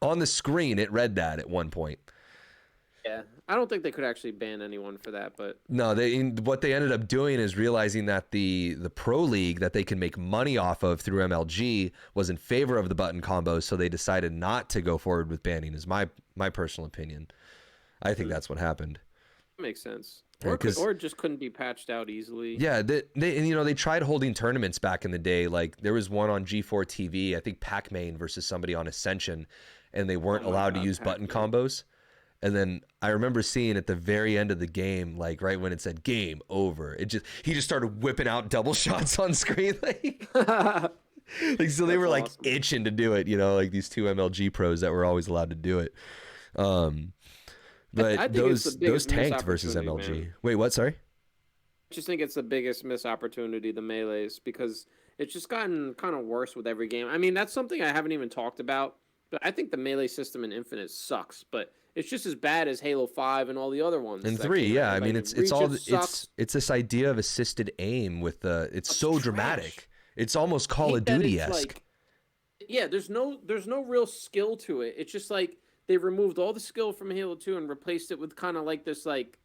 the screen it read that at one point. Yeah, I don't think they could actually ban anyone for that, but no, what they ended up doing is realizing that the pro league that they can make money off of through MLG was in favor of the button combos, so they decided not to go forward with banning. Is my personal opinion. I think that's what happened. That makes sense. Or it just couldn't be patched out easily. Yeah, they tried holding tournaments back in the day. Like there was one on G4 TV, I think Pac-Man versus somebody on Ascension, and they weren't allowed to use button combos. And then I remember seeing at the very end of the game, like right when it said game over, he just started whipping out double shots on screen, so they were like awesome. Itching to do it, like these two MLG pros that were always allowed to do it. But those tanked versus MLG. Man. Wait, what? Sorry? I just think it's the biggest missed opportunity, the melees, because it's just gotten kind of worse with every game. I mean, that's something I haven't even talked about, but I think the melee system in Infinite sucks, but it's just as bad as Halo 5 and all the other ones. And 3, yeah. I mean, it's this idea of assisted aim with it's so trash. Dramatic. It's almost Call of Duty-esque. Yeah, there's no real skill to it. It's just like they removed all the skill from Halo 2 and replaced it with kind of like this, like,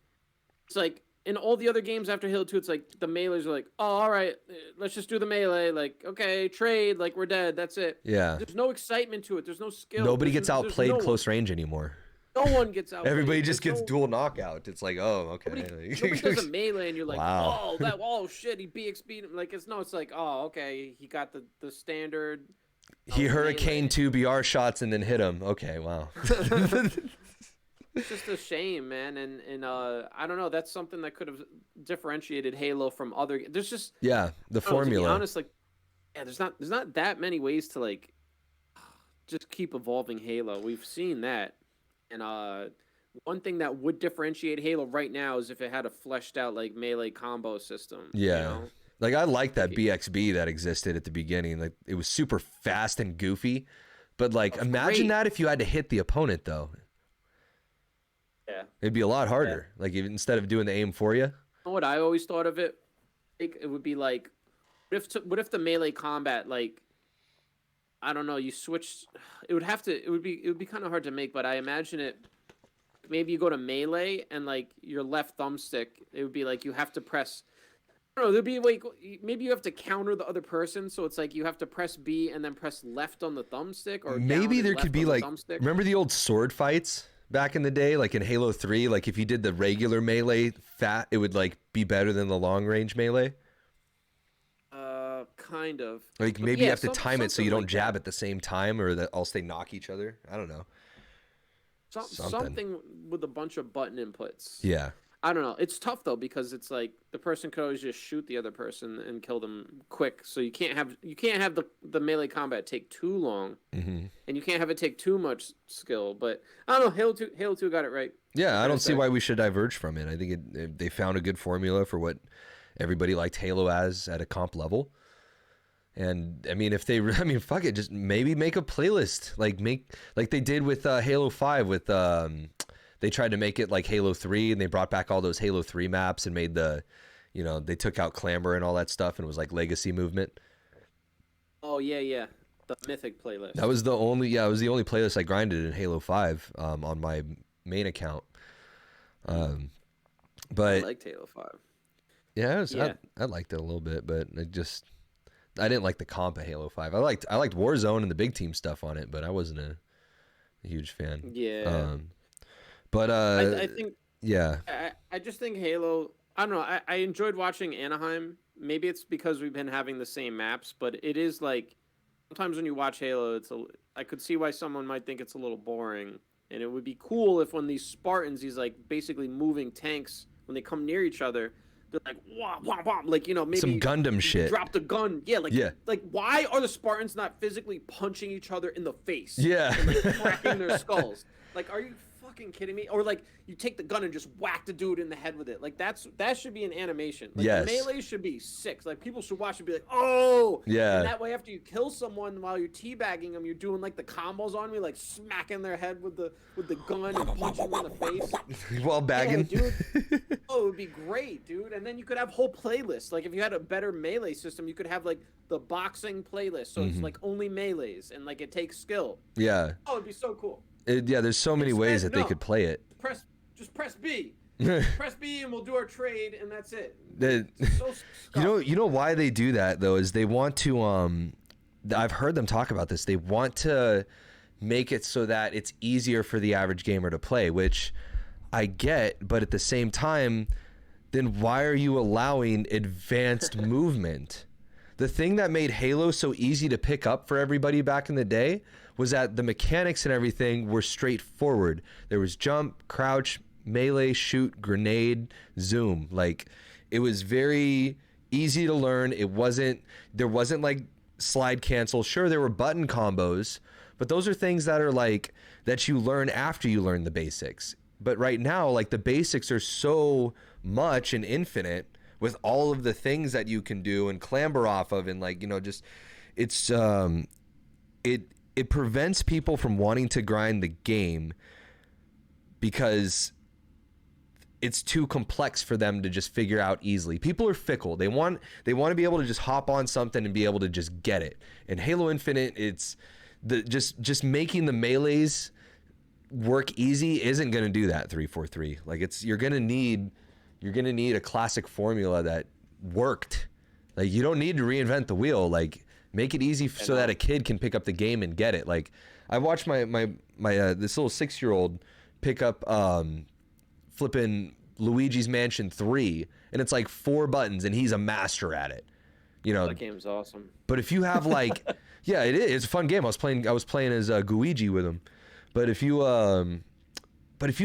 it's like in all the other games after Halo 2, it's like the melees are like, oh, all right, let's just do the melee. Like, okay, trade, like we're dead. That's it. Yeah. There's no excitement to it. There's no skill. Nobody gets outplayed no close range anymore. No one gets outplayed. Everybody just gets dual knockout. It's like, oh, okay. Nobody does a melee and you're like, wow. Oh shit, he BXB'd him. Like, it's like, oh, okay, he got the standard. He Hurricane 2 BR shots and then hit him. Okay, wow. It's just a shame, man, and I don't know. That's something that could have differentiated Halo from other. There's just the formula. To be honest, like, there's not that many ways to like just keep evolving Halo. We've seen that, and one thing that would differentiate Halo right now is if it had a fleshed out like melee combo system. Yeah. You know? Like I like that BXB that existed at the beginning. Like it was super fast and goofy, but like imagine that if you had to hit the opponent though. Yeah, it'd be a lot harder. Yeah. Like instead of doing the aim for you. You know what I always thought of it? It would be like, what if the melee combat, like, I don't know, you switch. It would be kind of hard to make, but I imagine it. Maybe you go to melee and like your left thumbstick, it would be like you have to press. I don't know, there'd be like maybe you have to counter the other person, so it's like you have to press B and then press left on the thumbstick, or maybe there could be like, remember the old sword fights back in the day, like in Halo 3, like if you did the regular melee it would like be better than the long range melee. Kind of. Like maybe you have to time it so you don't jab at the same time, or that else they knock each other. I don't know. Something with a bunch of button inputs. Yeah. I don't know. It's tough though because it's like the person could always just shoot the other person and kill them quick. So you can't have the melee combat take too long, and you can't have it take too much skill. But I don't know. Halo 2 got it right. Yeah, I don't see why we should diverge from it. I think they found a good formula for what everybody liked Halo as at a comp level. And I mean, fuck it, just maybe make a playlist like they did with Halo 5 with they tried to make it like Halo 3 and they brought back all those Halo 3 maps and made they took out Clamor and all that stuff and it was like Legacy Movement. Oh yeah. The Mythic playlist. That was the only playlist I grinded in Halo 5 on my main account. But I liked Halo 5. Yeah, I liked it a little bit, but I didn't like the comp of Halo 5. I liked Warzone and the big team stuff on it, but I wasn't a huge fan. Yeah. But I think yeah. I just think Halo, I don't know, I enjoyed watching Anaheim. Maybe it's because we've been having the same maps, but it is like sometimes when you watch Halo, I could see why someone might think it's a little boring. And it would be cool if when these Spartans, these like basically moving tanks, when they come near each other, they're like, wah, wah, wah. Like, maybe some Gundam shit. Drop the gun. Yeah, like why are the Spartans not physically punching each other in the face? Yeah. And, like, cracking their skulls. Like, are you fucking kidding me? Or like you take the gun and just whack the dude in the head with it. Like that should be an animation. Like yes. The melee should be sick. Like people should watch and be like, oh yeah. And that way after you kill someone while you're teabagging them, you're doing like the combos on me, like smacking their head with the gun and punching them in the face. While bagging. Yeah, dude. Oh, it would be great, dude. And then you could have whole playlists. Like if you had a better melee system, you could have like the boxing playlist. So it's like only melees and like it takes skill. Yeah. Oh, it'd be so cool. There's so many ways that they could play it. Just press B. Press B and we'll do our trade and that's it. You know why they do that though is they want to I've heard them talk about this. They want to make it so that it's easier for the average gamer to play, which I get, but at the same time, then why are you allowing advanced movement? The thing that made Halo so easy to pick up for everybody back in the day was that the mechanics and everything were straightforward. There was jump, crouch, melee, shoot, grenade, zoom. Like it was very easy to learn. There wasn't like slide cancel. Sure, there were button combos, but those are things that are like that you learn after you learn the basics. But right now, like the basics are so much and infinite with all of the things that you can do and clamber off of, and like, just it's it prevents people from wanting to grind the game because it's too complex for them to just figure out easily. People are fickle. They want to be able to just hop on something and be able to just get it. In Halo Infinite, it's just making the melees work easy isn't going to do that 3-4-3. Like you're going to need a classic formula that worked. Like you don't need to reinvent the wheel. Like make it easy so that a kid can pick up the game and get it. Like I watched my this little 6-year-old pick up flipping Luigi's Mansion 3, and it's like 4 buttons, and he's a master at it. You know, that game's awesome. But if you have like, yeah, it is. It's a fun game. I was playing as Guigi with him. But if you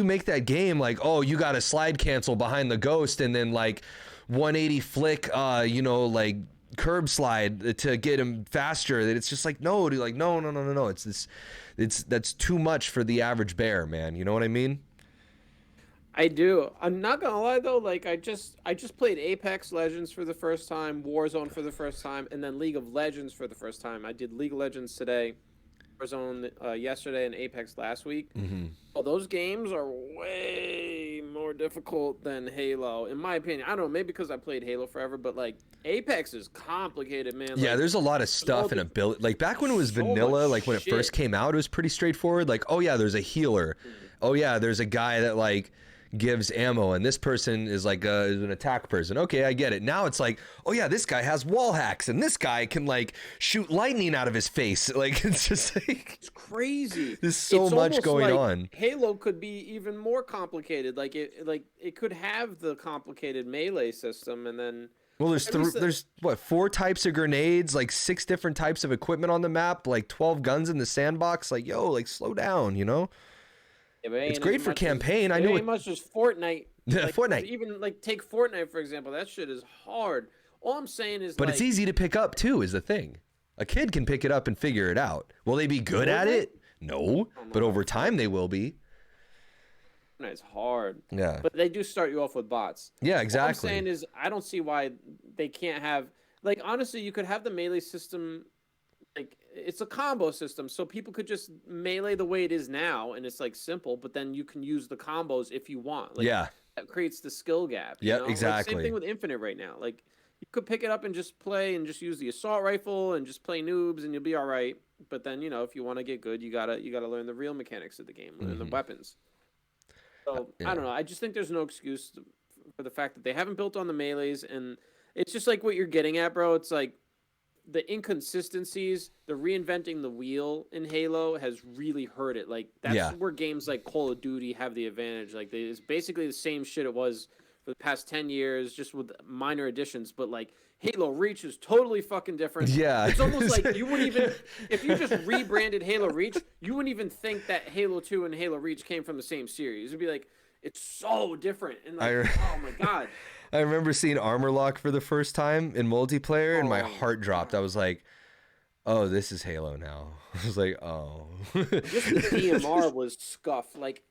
make that game like, oh, you got to slide cancel behind the ghost and then like 180 flick, like curb slide to get him faster, that it's just like, no, dude, like no. That's too much for the average bear, man. You know what I mean? I do. I'm not gonna lie though. Like I just played Apex Legends for the first time, Warzone for the first time, and then League of Legends for the first time. I did League of Legends today, Warzone yesterday, and Apex last week. Mm-hmm. Well, those games are way more difficult than Halo, in my opinion. I don't know, maybe because I played Halo forever, but like Apex is complicated, man. Yeah, like, there's a lot of stuff and ability. Like back when it was vanilla, like when it first came out, it was pretty straightforward. Like, oh yeah, there's a healer. Oh yeah, there's a guy that like gives ammo, and this person is like is an attack person. Okay, I get it. Now it's like, oh yeah, this guy has wall hacks, and this guy can like shoot lightning out of his face. Like it's just like it's crazy. There's so much going on. Halo could be even more complicated. Like it could have the complicated melee system, and then well, there's what 4 types of grenades, like 6 different types of equipment on the map, like 12 guns in the sandbox. Like yo, like slow down, you know. Yeah, it's great for campaign. I knew it much as Fortnite. Yeah, like, Fortnite. Even like take Fortnite for example. That shit is hard. All I'm saying is, but it's easy to pick up too. Is the thing. A kid can pick it up and figure it out. Will they be good at it? No, but over time they will be. It's hard. Yeah. But they do start you off with bots. Yeah, exactly. What I'm saying is, I don't see why they can't have. Like honestly, you could have the melee system. Like it's a combo system, so people could just melee the way it is now, and it's like simple. But then you can use the combos if you want. Like, yeah, that creates the skill gap. Yeah, Like, exactly. same thing with Infinite right now. Like you could pick it up and just play and just use the assault rifle and just play noobs, and you'll be all right. But then if you want to get good, you gotta learn the real mechanics of the game, learn the weapons. So I don't know. I just think there's no excuse for the fact that they haven't built on the melees, and it's just like what you're getting at, bro. It's like the inconsistencies, the reinventing the wheel in Halo has really hurt it. Like that's where games like Call of Duty have the advantage. Like it's basically the same shit it was for the past 10 years, just with minor additions. But like Halo Reach is totally fucking different. Yeah, it's almost like you wouldn't even, if you just rebranded Halo Reach, you wouldn't even think that Halo 2 and Halo Reach came from the same series. It'd be like, it's so different. And like, oh my god. I remember seeing Armor Lock for the first time in multiplayer, and my heart dropped. I was like, "Oh, this is Halo now." I was like, "Oh." Just the DMR was scuffed. Like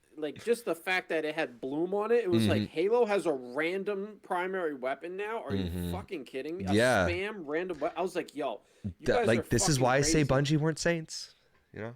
just the fact that it had bloom on it. It was like Halo has a random primary weapon now. Are you fucking kidding me? A spam random weapon. I was like, "Yo, you guys like are this is why crazy. I say Bungie weren't saints." You know.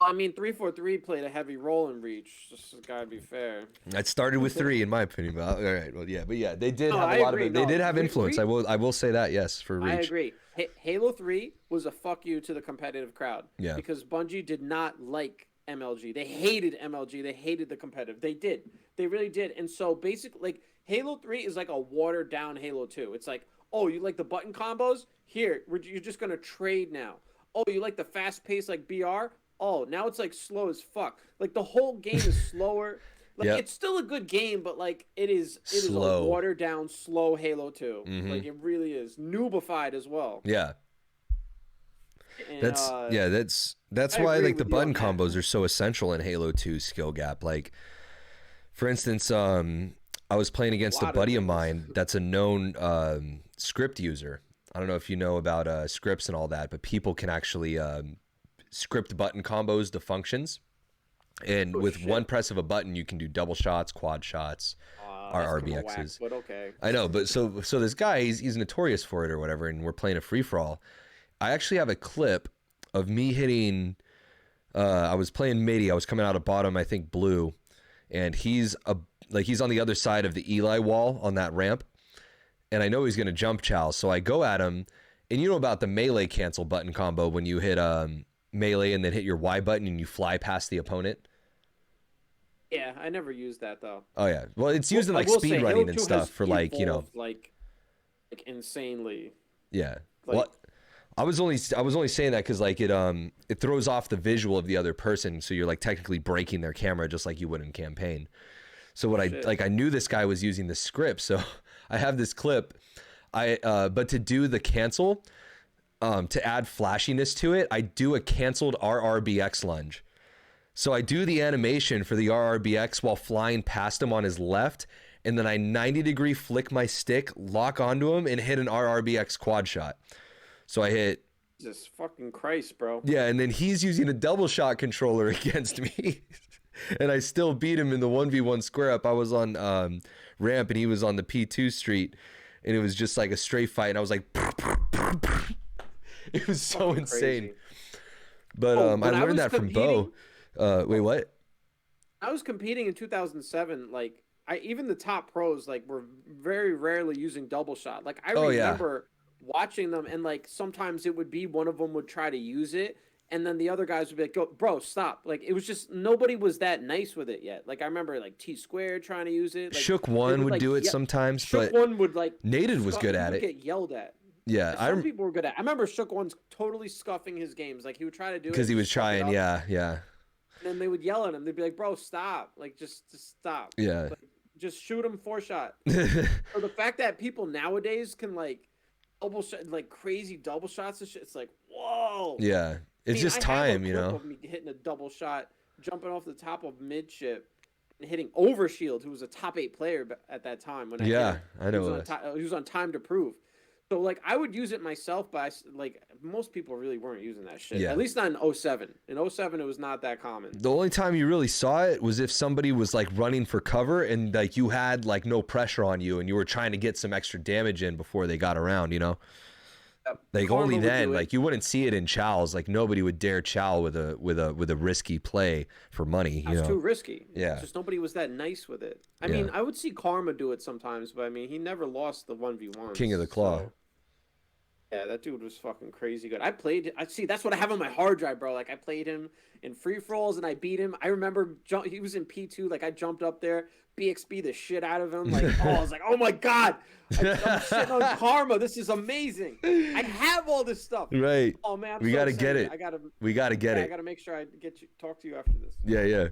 I mean, 343 played a heavy role in Reach. Just gotta be fair. It started with 3, in my opinion. But all right, well, yeah, they did have a lot of it. They did have influence. I will say that, yes, for Reach. I agree. Halo 3 was a fuck you to the competitive crowd. Yeah. Because Bungie did not like MLG. They hated MLG. They hated the competitive. They did. They really did. And so basically, like Halo 3 is like a watered down Halo 2. It's like, oh, you like the button combos? Here, you're just gonna trade now. Oh, you like the fast pace like BR? Oh, now it's like slow as fuck. Like the whole game is slower. Like it's still a good game, but like it is a watered down, slow Halo 2. Like it really is noobified as well. Yeah. And, that's why like the button combos are so essential in Halo 2 skill gap. Like for instance, I was playing against a buddy of mine that's a known script user. I don't know if you know about scripts and all that, but people can actually script button combos to functions, and with one press of a button you can do double shots, quad shots, RBXs. But okay, I know, but so this guy he's notorious for it or whatever, and we're playing a free for all. I actually have a clip of me hitting. I was playing Matey. I was coming out of bottom, I think blue, and he's on the other side of the Eli wall on that ramp, and I know he's gonna jump chow, so I go at him, and you know about the melee cancel button combo when you hit melee and then hit your Y button and you fly past the opponent. Yeah, I never used that though. Oh yeah, well it's used in I like will speed say Halo running and 2 stuff has for like evolved like insanely. yeah. Like Well, I was only saying that because like it throws off the visual of the other person, so you're like technically breaking their camera just like you would in campaign. So what shit. I knew this guy was using the script, so I have this clip. But to do the cancel, to add flashiness to it, I do a canceled RRBX lunge. So I do the animation for the RRBX while flying past him on his left, and then I 90-degree flick my stick, lock onto him, and hit an RRBX quad shot. So I hit, Jesus fucking Christ, bro. yeah, and then he's using a double shot controller against me. And I still beat him in the 1v1 square up. I was on ramp and he was on the P2 street, and it was just like a straight fight, and I was like, it was so Fucking insane. crazy. But I When I learned was that from Bo. Wait, what? I was competing in 2007. Like, even the top pros like were very rarely using double shot. Like, I Oh, yeah. remember watching them, and like sometimes it would be one of them would try to use it, and then the other guys would be like, "Go, bro, stop!" Like, it was just nobody was that nice with it yet. Like, I remember like T Squared trying to use it. Like, Shook One would like, do it sometimes, Shook but One would like Nated was good at it. Get yelled at. Yeah, Some people were good at it. I remember Shook One's totally scuffing his games. Like, he would try to do it because he was just fuck it trying. up. Yeah. And then they would yell at him. They'd be like, "Bro, stop! Like, just stop! Yeah. Like, just shoot him 4-shot." Or the fact that people nowadays can like double shot, like crazy double shots and shit. It's like, whoa. Yeah. It's just time, you know. Of me hitting a double shot, jumping off the top of midship, and hitting Overshield, who was a top 8 player at that time. When I know he was on Time to Prove. So like I would use it myself, but like most people really weren't using that shit. Yeah. At least not in 07. In 07, it was not that common. The only time you really saw it was if somebody was like running for cover and like you had like no pressure on you and you were trying to get some extra damage in before they got around, you know. Like Karma only would then, do it. like you wouldn't see it in chows. Like nobody would dare chow with a risky play for money. You That's know, too risky. Yeah. Just nobody was that nice with it. I Yeah. mean, I would see Karma do it sometimes, but I mean, he never lost the 1v1. King of the Claw. So, yeah, that dude was fucking crazy good. I see. That's what I have on my hard drive, bro. Like I played him in free for alls and I beat him. I remember he was in P2. Like I jumped up there, BXB the shit out of him. Like I was like, oh my god, I'm shitting on Karma. This is amazing. I have all this stuff. Right. Oh man, we gotta get it. We gotta get it. I gotta make sure I talk to you after this. Yeah.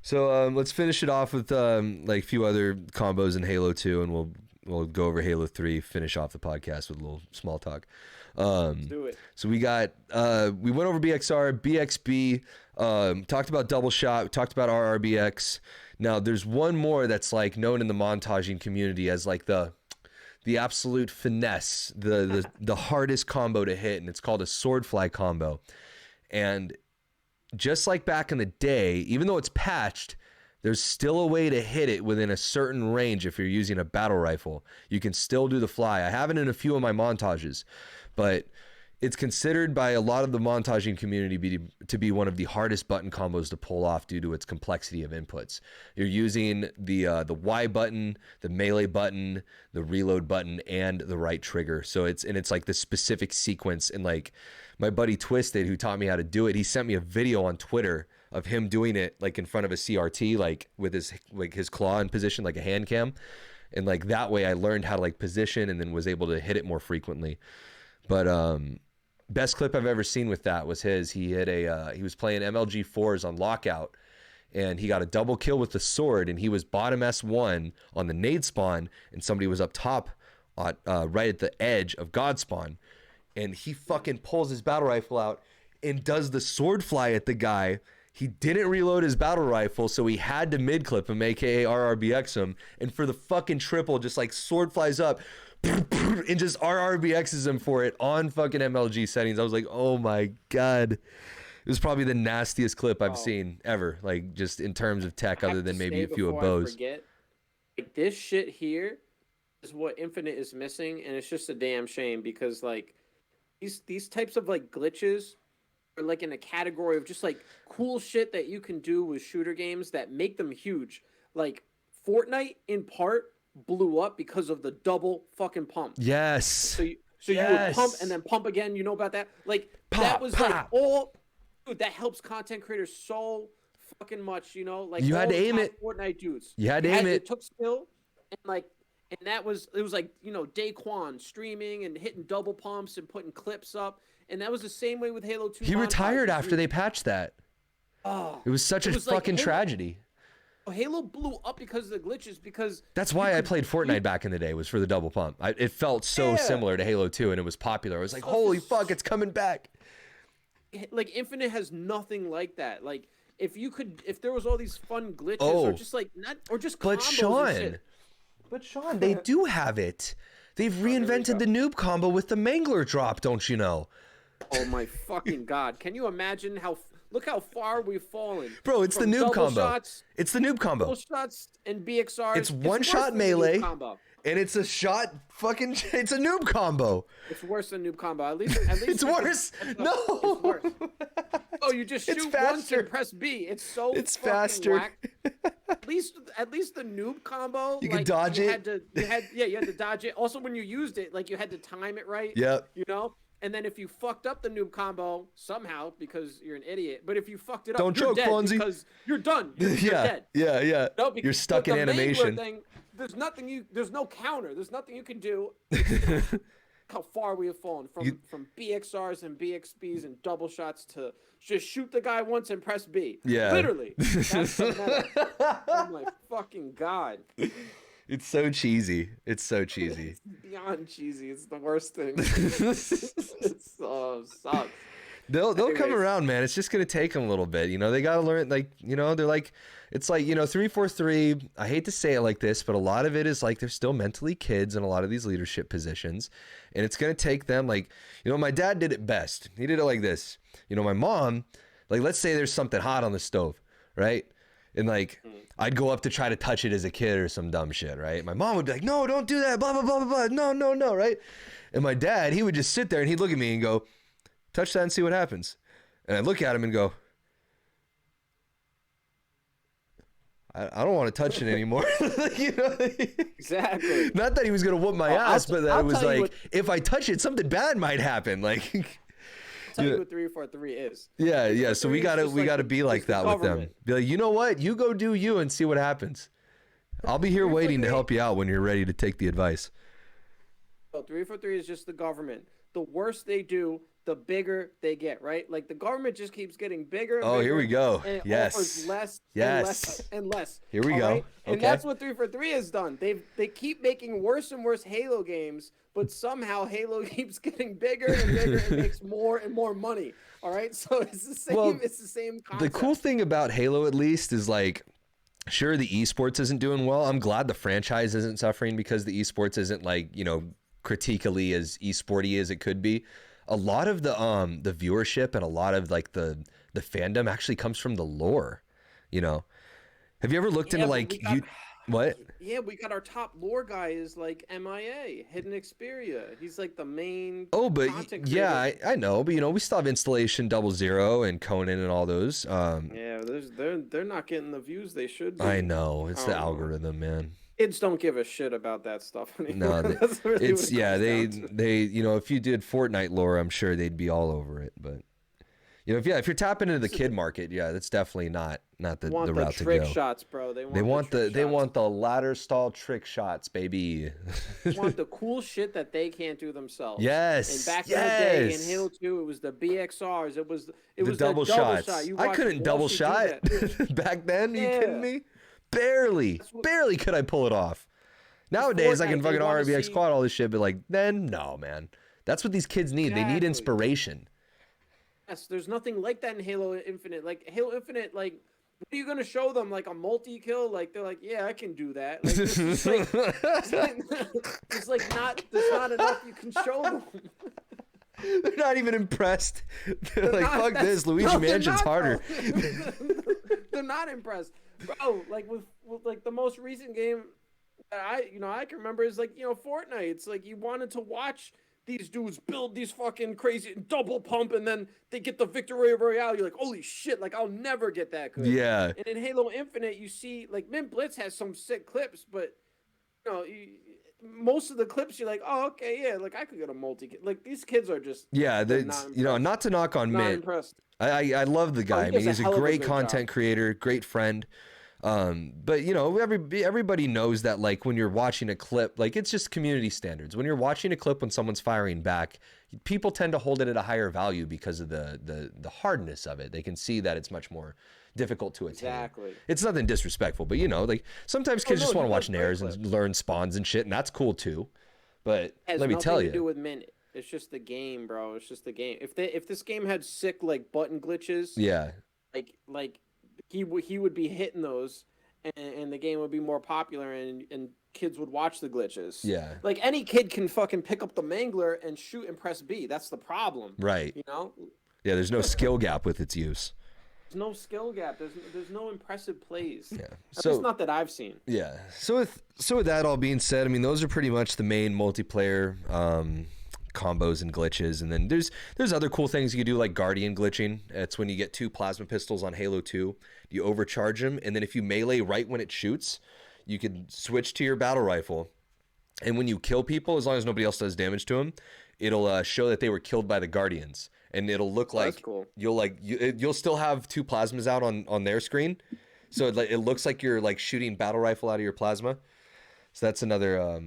So let's finish it off with like a few other combos in Halo 2, and we'll go over Halo 3, finish off the podcast with a little small talk. Let's do it. So we got we went over BXR, BXB, talked about double shot, we talked about RRBX. Now there's one more that's like known in the montaging community as like the absolute finesse, the hardest combo to hit, and it's called a Swordfly Combo. And just like back in the day, even though it's patched, there's still a way to hit it within a certain range. If you're using a battle rifle, you can still do the fly. I have it in a few of my montages, but it's considered by a lot of the montaging community to be one of the hardest button combos to pull off due to its complexity of inputs. You're using the Y button, the melee button, the reload button, and the right trigger. So it's like the specific sequence. And like my buddy Twisted, who taught me how to do it, he sent me a video on Twitter of him doing it like in front of a CRT, like with his claw in position, like a hand cam. And like that way I learned how to like position and then was able to hit it more frequently. But best clip I've ever seen with that was his. He hit he was playing MLG4s on Lockout, and he got a double kill with the sword, and he was bottom S1 on the nade spawn, and somebody was up top right at the edge of God spawn, and he fucking pulls his battle rifle out and does the sword fly at the guy. He didn't reload his battle rifle, so he had to mid clip him, aka RRBX him, and for the fucking triple, just like sword flies up and just RRBXs him for it on fucking MLG settings. I was like, oh my god. It was probably the nastiest clip I've seen ever, like just in terms of tech, other than maybe a few of Bo's. Like this shit here is what Infinite is missing, and it's just a damn shame because like these types of like glitches are like in a category of just like cool shit that you can do with shooter games that make them huge. Like Fortnite in part blew up because of the double fucking pump. Yes. So you would pump and then pump again. You know about that? Like that was like all, dude, that helps content creators so fucking much, you know, like You had all to the aim top it. Fortnite dudes. You had to aim it. It took skill, and like, and it was like, you know, Daquan streaming and hitting double pumps and putting clips up, and that was the same way with Halo 2. He retired montages. after they patched that. Oh, It was such a fucking tragedy. Halo blew up because of the glitches. Because that's why I played Fortnite back in the day, was for the double pump. It felt so similar to Halo 2, and it was popular. I was like, holy fuck, it's coming back. Like Infinite has nothing like that. Like if there was all these fun glitches or just like combos but Sean, they do have it. They've reinvented the noob combo with the Mangler drop, don't you know? Oh my fucking god! Can you imagine look how far we've fallen, bro? It's the noob combo. It's the noob combo. Double shots and BXRs. It's one shot melee. And it's a shot fucking, it's a noob combo. It's worse than noob combo. At least it's worse. No. It's worse. Oh, you just shoot once and press B. It's faster. Whack. At least the noob combo. You could dodge it. You had to dodge it. Also, when you used it, like you had to time it right. Yep. You know? And then if you fucked up the noob combo somehow because you're an idiot, but if you fucked it up, don't choke, Fonzie. Because you're done. You're dead. Yeah. No, you're stuck in animation. There's no counter. There's nothing you can do. How far we have fallen from BXRs and BXBs and double shots to just shoot the guy once and press B. Yeah. Literally. That's the meta. Oh my fucking god. It's so cheesy. It's so cheesy. It's beyond cheesy. It's the worst thing. It sucks. They'll come around, man. It's just gonna take them a little bit. You know, they gotta learn. Like, you know, they're like, it's like, you know, 343. I hate to say it like this, but a lot of it is like they're still mentally kids in a lot of these leadership positions, and it's gonna take them. Like, you know, my dad did it best. He did it like this. You know, my mom, like, let's say there's something hot on the stove, right? And like, I'd go up to try to touch it as a kid or some dumb shit, right? My mom would be like, no, don't do that, blah, blah, blah, blah, blah, no, right? And my dad, he would just sit there and he'd look at me and go, touch that and see what happens. And I'd look at him and go, I don't want to touch it anymore. You know? Exactly. Not that he was going to whoop my ass, but that it was like, if I touch it, something bad might happen. Like... Tell you what 343 is. Yeah. So we gotta be like that with them. Be like, you know what? You go do you and see what happens. I'll be here waiting to help you out when you're ready to take the advice. Oh, 343 is just the government. The worse they do, the bigger they get, right? Like the government just keeps getting bigger. Oh, here we go. And it yes. offers less yes. and less and less. Here we go. Right? Okay. And that's what 343 has done. They keep making worse and worse Halo games, but somehow Halo keeps getting bigger and bigger and makes more and more money. All right, so it's the same. Well, it's the same concept. The cool thing about Halo, at least, is like, sure, the esports isn't doing well. I'm glad the franchise isn't suffering because the esports isn't like, you know, critically as esporty as it could be. A lot of the viewership and a lot of like the fandom actually comes from the lore. You know, have you ever looked into like what? Yeah, we got our top lore guy is like MIA, Hidden Xperia. He's like the main. Oh, but yeah, I know, but you know, we still have Installation 00 and Conan and all those. Yeah, they're not getting the views they should be. I know, it's the algorithm, man. Kids don't give a shit about that stuff anymore. No, it's they you know, if you did Fortnite lore, I'm sure they'd be all over it. But you know, if you're tapping into the kid market, yeah, that's definitely not the route to go. Trick shots, bro. They want the ladder stall trick shots, baby. They want the cool shit that they can't do themselves. Yes. And back in the day in Halo 2, it was the BXRs. It was the double shots. I couldn't double shot back then. Are you kidding me? Barely could I pull it off. Nowadays, I can fucking RBX quad all this shit, but like then, no, man. That's what these kids need. Exactly. They need inspiration. Yes, there's nothing like that in Halo Infinite. Like Halo Infinite, like what are you gonna show them? Like a multi-kill? Like they're like, yeah, I can do that. Like, there's not enough you can show them. They're not even impressed. They're like, fuck this, Luigi Mansion's harder. They're not impressed. Bro, like with like the most recent game that I can remember is like, you know, Fortnite. It's like you wanted to watch these dudes build these fucking crazy double pump and then they get the victory royale. You're like, holy shit, like I'll never get that good. Yeah. And in Halo Infinite, you see like Mint Blitz has some sick clips, but know, most of the clips you're like, oh, okay, yeah, like I could get a multi. Like these kids are just Yeah, they're that's, not you know, impressed. not to knock on Not Mint. impressed. I love the Oh, guy. he I mean, does a he's a hell of a great good content job. creator, great friend. But you know, everybody knows that like when you're watching a clip, like it's just community standards. When you're watching a clip when someone's firing back, people tend to hold it at a higher value because of the hardness of it. They can see that it's much more difficult to attain. Exactly. It's nothing disrespectful, but you know, like sometimes Oh kids no, just want he to watch does great nairs clips. and learn spawns and shit, and that's cool too. But Has let me nothing tell to do you, with Mint. It's just the game, bro. It's just the game. If this game had sick like button glitches, yeah, like he would be hitting those, and the game would be more popular, and kids would watch the glitches. yeah, Like any kid can fucking pick up the mangler and shoot and press B. That's the problem. right. You know, Yeah, there's no skill gap with its use. there's no skill gap. There's no impressive plays. Yeah. At So least not that I've seen. yeah. So with that all being said, I mean those are pretty much the main multiplayer combos and glitches, and then there's other cool things you can do like guardian glitching. It's when you get 2 plasma pistols on Halo 2, you overcharge them, and then if you melee right when it shoots, you can switch to your battle rifle, and when you kill people, as long as nobody else does damage to them, it'll show that they were killed by the guardians, and it'll look Oh, like that's cool. you'll still have 2 plasmas out on their screen, so it looks like you're like shooting battle rifle out of your plasma. So that's another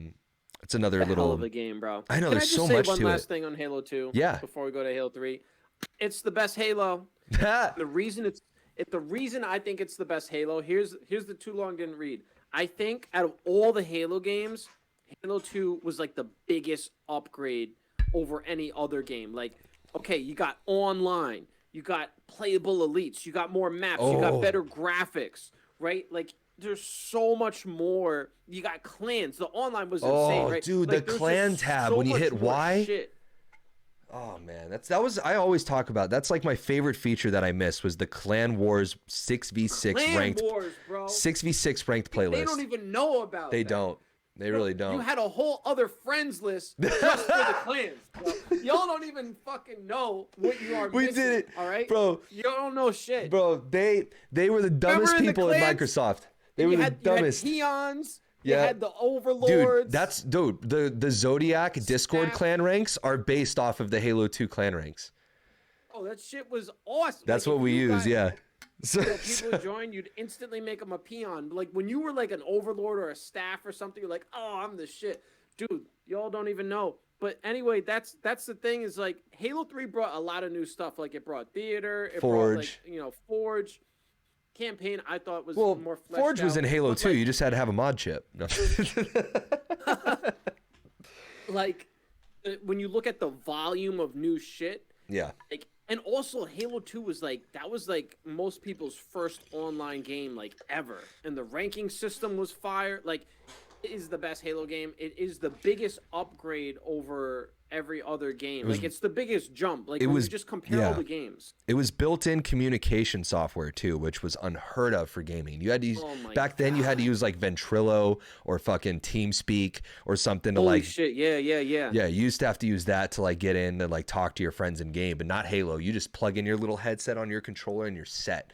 it's another A hell little of a game, bro. I know, Can there's I just so say much one to last it. thing on Halo 2? Yeah. Before we go to Halo 3, it's the best Halo. The reason I think it's the best Halo. Here's the too long didn't read. I think out of all the Halo games, Halo 2 was like the biggest upgrade over any other game. Like, okay, you got online, you got playable elites, you got more maps, you got better graphics, right? Like, there's so much more. You got clans. The online was insane, right? Dude, Like, the there's clan just tab so when you much hit more Y. shit. Oh man, I always talk about. That's like my favorite feature that I missed was the Clan Wars 6v6 Clan ranked Wars, bro. 6v6 ranked playlist. They don't even know about They that. don't. They really don't. You had a whole other friends list just for the clans. Bro. Y'all don't even fucking know what you are We missing, did it, all right? bro. You don't know shit. Bro, they were the dumbest in the people at clans? Microsoft. They were the dumbest. You had peons. You Yeah. had the overlords. The Zodiac Discord Staff. clan ranks are based off of the Halo 2 clan ranks. Oh, that shit was awesome. That's Like, what if we you use, got, yeah. So, you know, people would join, you'd instantly make them a peon. Like when you were like an overlord or a staff or something, you're like, oh, I'm the shit. Dude, y'all don't even know. But anyway, that's the thing is like Halo 3 brought a lot of new stuff. Like it brought theater, it brought like, you know, Forge. Campaign I thought was more fleshed Forge was out, in Halo but, 2. like, You just had to have a mod chip. No. like when you look at the volume of new shit, Yeah. like, and also Halo 2 was like that was like most people's first online game like ever, and the ranking system was fire. Like, it is the best Halo game. It is the biggest upgrade over every other game. Like, it's the biggest jump. Like, when you just compare all the games. It was built-in communication software too, which was unheard of for gaming. You had to use back then. You had to use like Ventrilo or fucking TeamSpeak or something to Holy like. shit! Yeah. Yeah, you used to have to use that to like get in and like talk to your friends in game, but not Halo. You just plug in your little headset on your controller and you're set.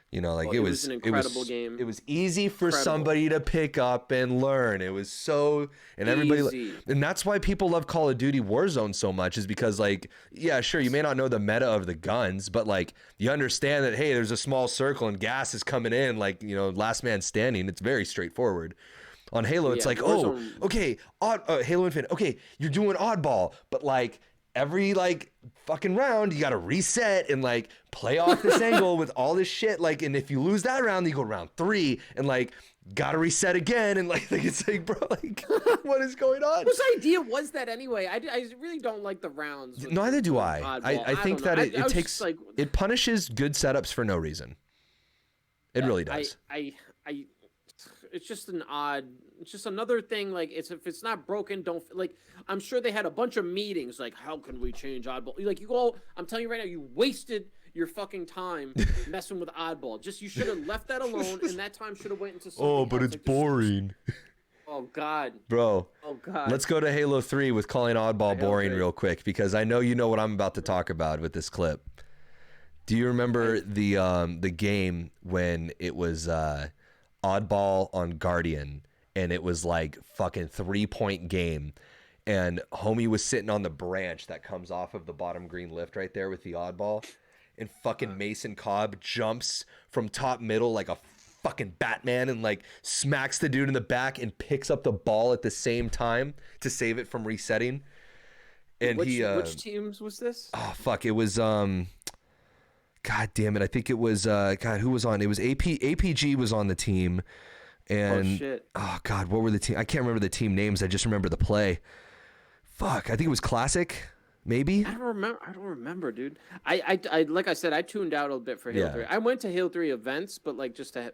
You know, like it was an incredible game. It was easy for somebody to pick up and learn. It was so, and everybody, Easy. and that's why people love Call of Duty Warzone so much, is because like, yeah, sure, you may not know the meta of the guns, but like you understand that, hey, there's a small circle and gas is coming in, like, you know, last man standing. It's very straightforward. On Halo, it's like, Warzone. oh, okay, Halo Infinite, okay, you're doing oddball, but like every like fucking round you gotta reset and like play off this angle with all this shit, like, and if you lose that round you go round 3 and like gotta reset again, and like it's like, bro, like what is going on? Whose idea was that anyway? I really don't like the rounds. Neither do I. I think that it takes like, it punishes good setups for no reason. It really does. It's just an odd. It's just another thing. Like, if it's not broken, don't like. I'm sure they had a bunch of meetings. Like, how can we change oddball? Like, you go. I'm telling you right now, you wasted your fucking time messing with oddball. Just you should have left that alone, and that time should have went into something else. But it's like, boring. Oh God, bro. Oh God. Let's go to Halo 3 with calling oddball boring real quick, because I know you know what I'm about to talk about with this clip. Do you remember the game when it was oddball on Guardian, and it was like fucking 3-point game. And homie was sitting on the branch that comes off of the bottom green lift right there with the oddball. And fucking Mason Cobb jumps from top middle like a fucking Batman and like smacks the dude in the back and picks up the ball at the same time to save it from resetting. And which teams was this? Oh fuck, it was God damn it. I think it was God, who was on? It was APG was on the team. And oh God, what were the team? I can't remember the team names. I just remember the play. Fuck, I think it was Classic, maybe. I don't remember, dude. I like I said, I tuned out a bit for Halo 3. I went to Halo 3 events, but like just to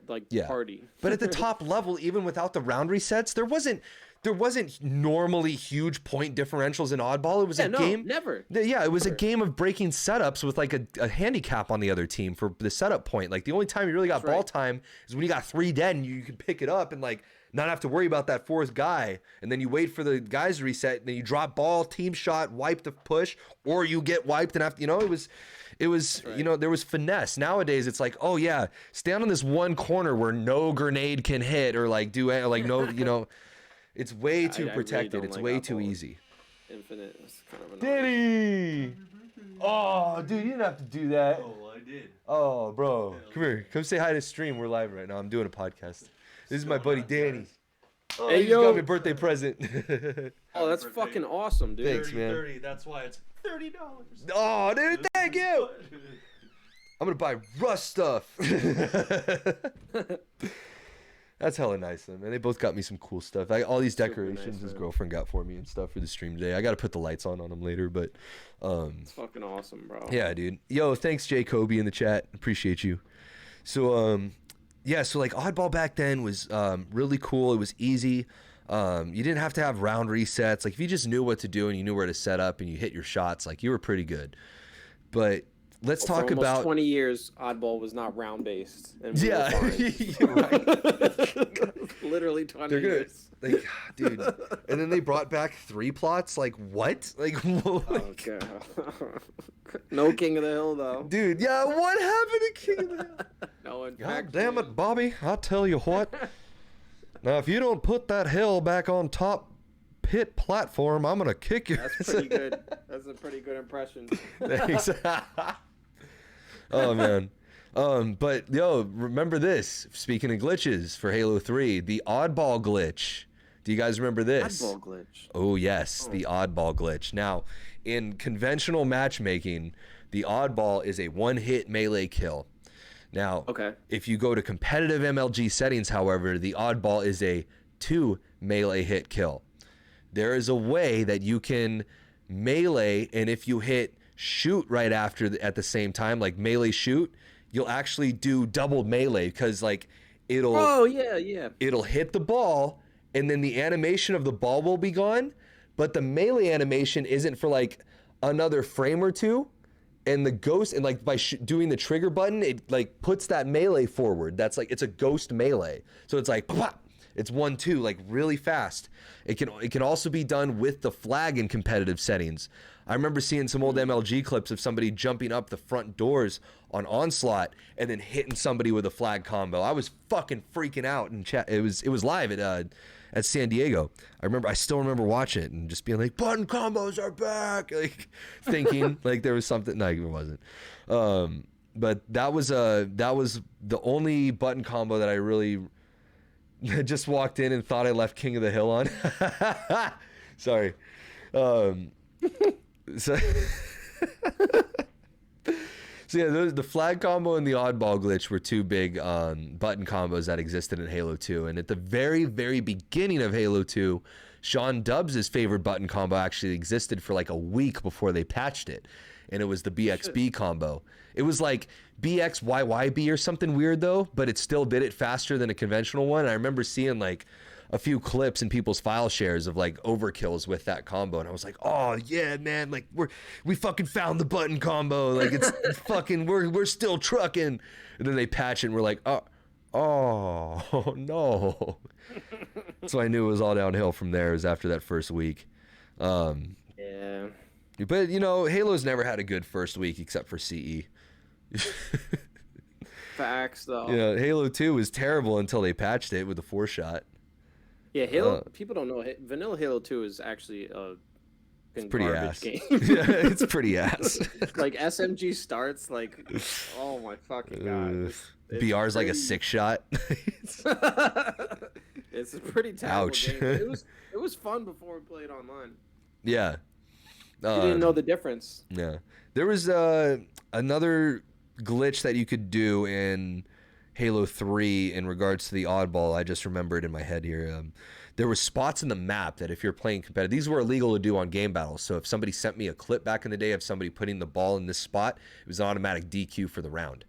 party. But at the top level, even without the round resets, there wasn't normally huge point differentials in Oddball. It was a game. Never. Yeah, it was a game of breaking setups with like a handicap on the other team for the setup point. Like the only time you really got ball time is when you got 3 dead and you could pick it up and like not have to worry about that 4th guy. And then you wait for the guys to reset and then you drop ball, team shot, wipe the push, or you get wiped and have to, it was there was finesse. Nowadays it's like, oh yeah, stand on this one corner where no grenade can hit or like do like no, it's way too protected. Really it's way too easy. Infinite is kind of annoying. Diddy! Oh, dude, you didn't have to do that. Oh, I did. Oh, bro. Come here. Come say hi to stream. We're live right now. I'm doing a podcast. This is my buddy Danny. Oh, hey, he just got me a birthday present. Oh, that's fucking awesome, dude. Thanks, man. 30, that's why it's $30. Oh, dude, thank you. I'm going to buy Rust stuff. That's hella nice, man. They both got me some cool stuff. All these decorations his girlfriend got for me and stuff for the stream today. I got to put the lights on them later, but it's fucking awesome, bro. Yeah, dude. Yo, thanks Jacoby in the chat. Appreciate you. So so like Oddball back then was really cool. It was easy. You didn't have to have round resets. Like if you just knew what to do and you knew where to set up and you hit your shots, like you were pretty good. But let's talk for about 20 years. Oddball was not round based. Yeah, you're right. Literally 20 years. Like, dude, and then they brought back 3 plots. Like what? Like, okay. No King of the Hill though. Dude, yeah, what happened to King of the Hill? No, in God fact, damn it, Bobby! I'll tell you what. Now, if you don't put that hill back on top pit platform, I'm gonna kick you. That's pretty good. That's a pretty good impression. Thanks. Oh man. But yo, remember this. Speaking of glitches for Halo 3, the Oddball Glitch. Do you guys remember this? Oddball Glitch. Oh yes, the Oddball Glitch. Now, in conventional matchmaking, the Oddball is a 1-hit melee kill. Now, if you go to competitive MLG settings, however, the Oddball is a 2 melee hit kill. There is a way that you can melee, and if you hit shoot right after at the same time, like melee shoot, you'll actually do double melee because like it'll it'll hit the ball and then the animation of the ball will be gone, but the melee animation isn't for like another frame or two, and the ghost and like by doing the trigger button it like puts that melee forward. That's like it's a ghost melee, so it's like it's 1-2 like really fast. It can also be done with the flag in competitive settings. I remember seeing some old MLG clips of somebody jumping up the front doors on Onslaught and then hitting somebody with a flag combo. I was fucking freaking out in chat. It was live at San Diego. I still remember watching it and just being like, button combos are back, like thinking like there was something. No, it wasn't. But that was the only button combo that I really just walked in and thought I left King of the Hill on. Sorry. So yeah, the flag combo and the oddball glitch were 2 big button combos that existed in Halo 2. And at the very, very beginning of Halo 2, Sean Dubs' favorite button combo actually existed for like a week before they patched it. And it was the BXB combo. It was like BXYYB or something weird though, but it still did it faster than a conventional one. I remember seeing like a few clips in people's file shares of like overkills with that combo, and I was like, oh yeah, man, like we fucking found the button combo, like it's fucking we're still trucking. And then they patch it and we're like, oh no. So I knew it was all downhill from there. It was after that first week. Yeah. But you know, Halo's never had a good first week except for CE. Facts though. Yeah, Halo 2 was terrible until they patched it with the 4-shot. Yeah, Halo. People don't know. Vanilla Halo 2 is actually a It's pretty garbage ass. game. Yeah, it's pretty ass. Like SMG starts, like, oh my fucking god, it's BR's like a pretty... 6-shot. It's a pretty terrible Ouch. game. But it was fun before we played online. Yeah. You didn't know the difference. Yeah. There was another glitch that you could do in Halo 3 in regards to the oddball. I just remembered in my head here. There were spots in the map that if you're playing competitive, these were illegal to do on game battles. So if somebody sent me a clip back in the day of somebody putting the ball in this spot, it was an automatic DQ for the round.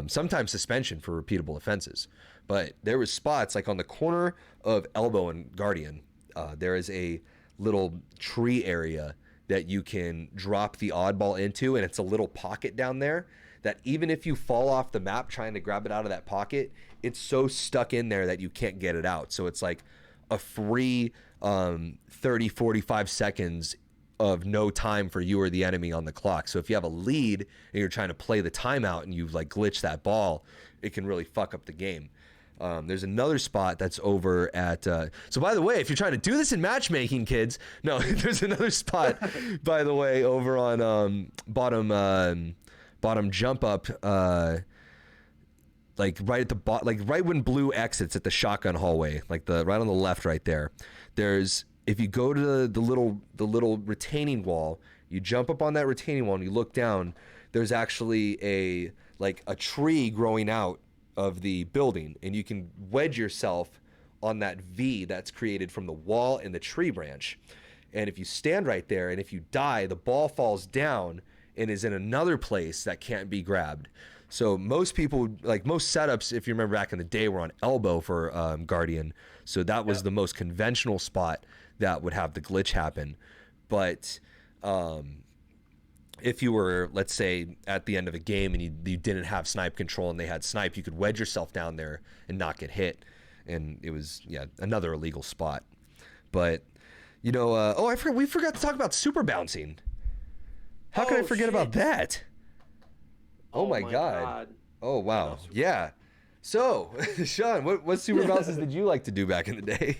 Sometimes suspension for repeatable offenses. But there was spots like on the corner of Elbow and Guardian. There is a little tree area that you can drop the oddball into, and it's a little pocket down there that even if you fall off the map trying to grab it out of that pocket, it's so stuck in there that you can't get it out. So it's like a free 30, 45 seconds of no time for you or the enemy on the clock. So if you have a lead and you're trying to play the timeout and you like glitch that ball, it can really fuck up the game. There's another spot that's over at so by the way, if you're trying to do this in matchmaking, kids, no, there's another spot by the way over on bottom jump up, like right at the bottom, like right when blue exits at the shotgun hallway, like the right on the left right there. There's, if you go to the little retaining wall, you jump up on that retaining wall and you look down, there's actually a tree growing out of the building, and you can wedge yourself on that V that's created from the wall and the tree branch. And if you stand right there and if you die, the ball falls down and is in another place that can't be grabbed. So most people, like most setups, if you remember back in the day, were on Elbow for Guardian. So that was the most conventional spot that would have the glitch happen. But if you were, let's say, at the end of a game and you didn't have snipe control and they had snipe, you could wedge yourself down there and not get hit. And it was, another illegal spot. But, we forgot to talk about super bouncing. How could I forget about that? Oh my god. Oh, wow. Yeah. So, Sean, what super bounces did you like to do back in the day?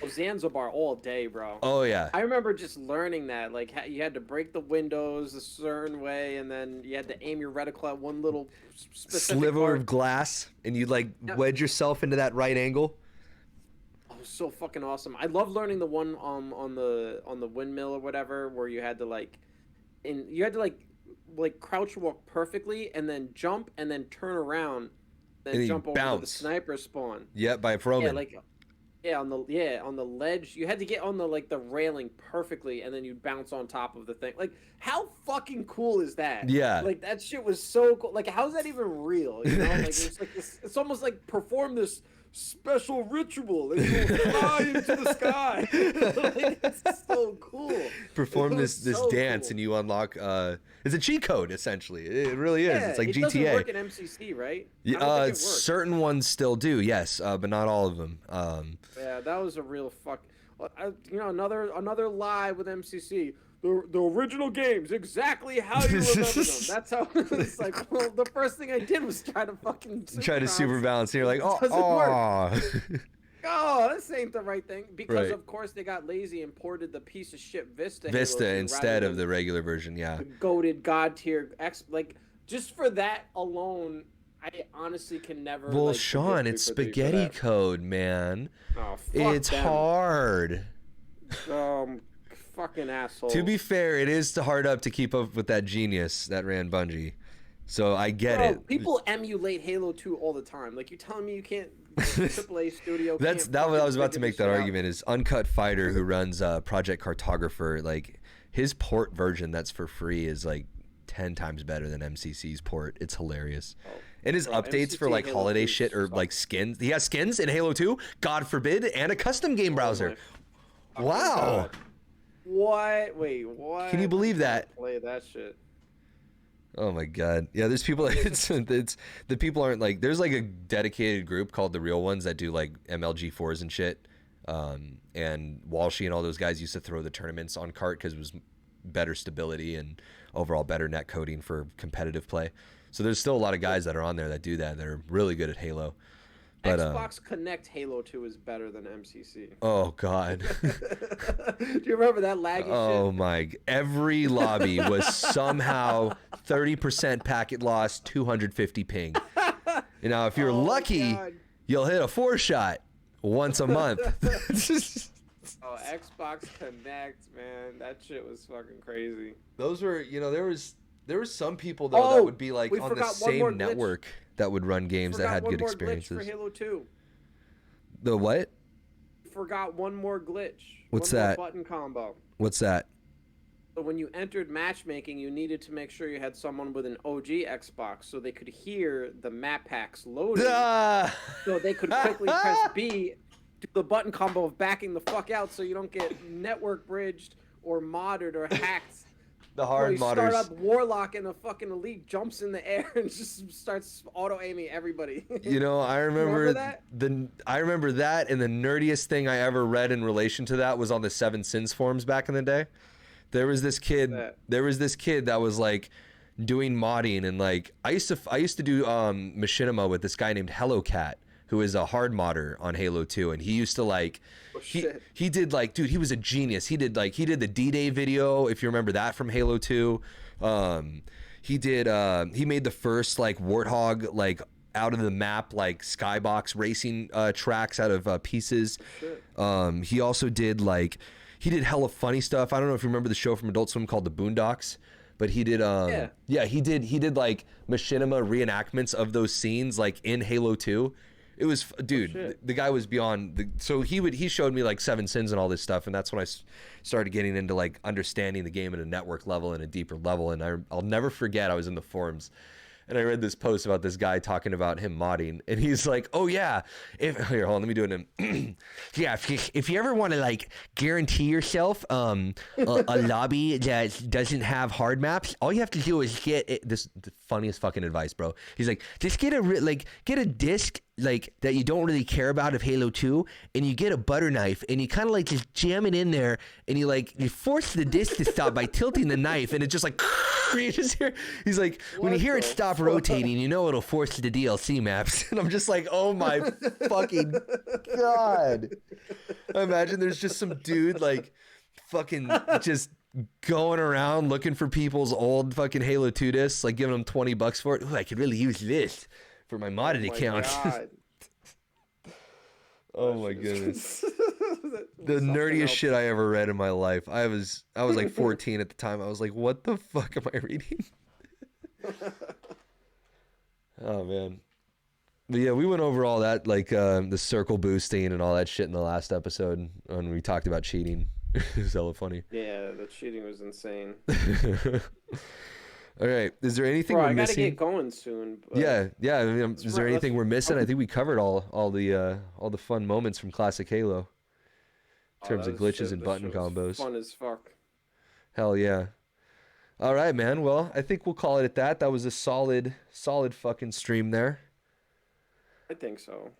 Oh, Zanzibar all day, bro. Oh, yeah. I remember just learning that. Like, you had to break the windows a certain way, and then you had to aim your reticle at one little specific sliver part of glass, and you'd, wedge yourself into that right angle. Oh, so fucking awesome. I love learning the one on the windmill or whatever, where you had to, crouch walk perfectly, and then jump, and then turn around, then jump over to the sniper spawn. Yeah, by Froman. On the ledge, you had to get on the railing perfectly, and then you'd bounce on top of the thing. Like, how fucking cool is that? Yeah. Like, that shit was so cool. Like, how's that even real? You know, it's almost like perform this special ritual and you'll fly into the sky. It's so cool. Perform this so dance cool. And you unlock it's a cheat code essentially. It really is. Yeah, it's like it GTA. Doesn't work in MCC, right? Yeah, certain ones still do, yes, but not all of them. Yeah, that was a real another lie with MCC. The original games, exactly how you remember them. That's how it's like. Well, the first thing I did was try to super balance. And you're like, work. Oh, this ain't the right thing. Because of course they got lazy and ported the piece of shit Vista instead of the regular version. Yeah, the goated god tier just for that alone, I honestly can never. Well, Sean, it's spaghetti code, man. Oh, it's hard. Fucking asshole. To be fair, it is hard up to keep up with that genius that ran Bungie. So I get it. People emulate Halo 2 all the time. Like, you're telling me you can't AAA studio. That what I was about to make that argument is Uncut Fighter, who runs Project Cartographer, like his port version that's for free is like 10 times better than MCC's port. It's hilarious. And his updates MCC for like Halo holiday shit or like skins. He has skins in Halo 2, God forbid, and a custom game browser. Wow. God. What? Wait, what? Can you believe that? Play that shit. Oh my god. Yeah, there's people it's the people aren't like, there's like a dedicated group called The Real Ones that do like MLG4s and shit. And Walshy and all those guys used to throw the tournaments on cart because it was better stability and overall better net coding for competitive play. So there's still a lot of guys that are on there that do that are really good at Halo. But Xbox Connect Halo 2 is better than MCC. oh god. Do you remember that laggy Oh shit? my! Every lobby was somehow 30% packet loss, 250 ping. You know, if you're lucky, God. you'll hit a 4-shot once a month. Oh, Xbox Connect, man, that shit was fucking crazy. Those were, you know, there was some people though that would be like we on the forgot one more same glitch. network that would run games that Forgot had one good more experiences. glitch for Halo 2. The what? Forgot one more glitch. What's one that? More button combo. What's that? So when you entered matchmaking, you needed to make sure you had someone with an OG Xbox so they could hear the map packs loading. Ah! So they could quickly press B, do the button combo of backing the fuck out so you don't get network bridged or modded or hacked. The hard you modders. start up Warlock and the fucking Elite jumps in the air and just starts auto-aiming everybody. You know, I remember that? I remember that, and the nerdiest thing I ever read in relation to that was on the Seven Sins forums back in the day. There was this kid that was like doing modding, and like I used to do machinima with this guy named HelloCat, who is a hard modder on Halo 2, and he used to like he did like, dude, he was a genius. He did the D-Day video, if you remember that, from Halo 2. He made the first like Warthog like out of the map like skybox racing tracks out of pieces. He also did he did hella funny stuff. I don't know if you remember the show from Adult Swim called The Boondocks, but he did he did like machinima reenactments of those scenes like in Halo 2. It was, dude, the guy was beyond so he showed me like Seven Sins and all this stuff, and that's when I started getting into like understanding the game at a network level and a deeper level. And I'll never forget, I was in the forums and I read this post about this guy talking about him modding, and he's like, oh yeah, here, hold on, let me do it in yeah, if you ever want to like guarantee yourself a lobby that doesn't have hard maps, all you have to do is get the funniest fucking advice, bro. He's like, just get a disc like that you don't really care about of Halo 2, and you get a butter knife and you kind of like just jam it in there, and you force the disc to stop by tilting the knife, and it's just like you just hear, he's like, when you hear it stop rotating, you know it'll force the DLC maps. And I'm just like, oh my fucking god. I imagine there's just some dude like fucking just going around looking for people's old fucking Halo 2 discs, like giving them $20 for it. Ooh, I could really use this for my modded account. Oh my goodness. The nerdiest shit I ever read in my life. I was like 14 at the time. I was like, what the fuck am I reading? Oh man. But yeah, we went over all that, like the circle boosting and all that shit in the last episode when we talked about cheating. It was hella funny. Yeah, the cheating was insane. All right. Is there anything we're missing? I gotta get going soon. Yeah. I mean, is there anything we're missing? I think we covered all the fun moments from Classic Halo in terms of glitches and button combos. Fun as fuck. Hell yeah. All right, man. Well, I think we'll call it at that. That was a solid fucking stream there. I think so.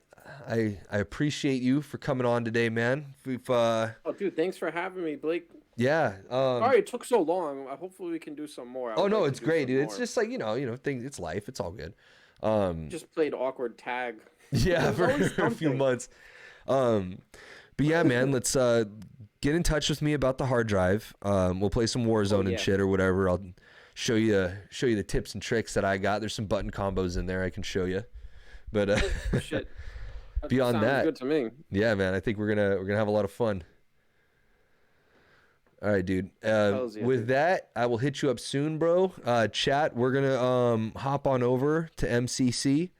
I appreciate you for coming on today, man. We've Oh, dude, thanks for having me, Blake. Yeah. Sorry it took so long. Hopefully we can do some more. Oh no, it's great, dude. It's just like, you know, things. It's life. It's all good. Just played awkward tag. Yeah, for a few months. But yeah, man, let's get in touch with me about the hard drive. We'll play some Warzone and shit or whatever. I'll show you the tips and tricks that I got. There's some button combos in there I can show you. But shit. Beyond that, good to me. Yeah, man, I think we're gonna have a lot of fun. All right, dude. With that, I will hit you up soon, bro. Chat, we're gonna hop on over to MCC,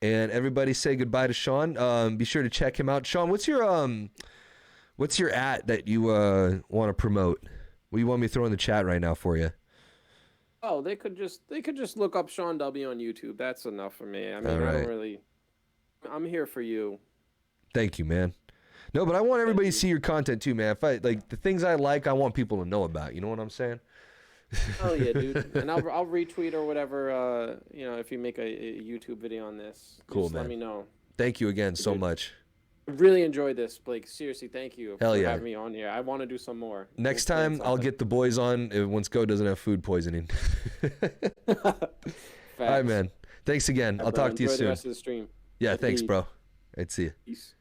and everybody say goodbye to Sean. Be sure to check him out. Sean, what's your at that you want to promote? What do you want me to throw in the chat right now for you? Oh, they could just look up Sean W on YouTube. That's enough for me. I mean, I don't really. I'm here for you. Thank you, man. No, but I want everybody to see your content too, man. If I like the things I like, I want people to know about. You know what I'm saying? Oh yeah, dude. And I'll retweet or whatever. If you make a YouTube video on this, cool, just man. Let me know. Thank you again so much. I really enjoyed this, Blake. Seriously, thank you for having me on here. I want to do some more. Next time, I'll get the boys on once Go doesn't have food poisoning. All right, man. Thanks again. I'll talk to you soon. The rest of the stream. Yeah, thanks, bro. Let's see you. Peace.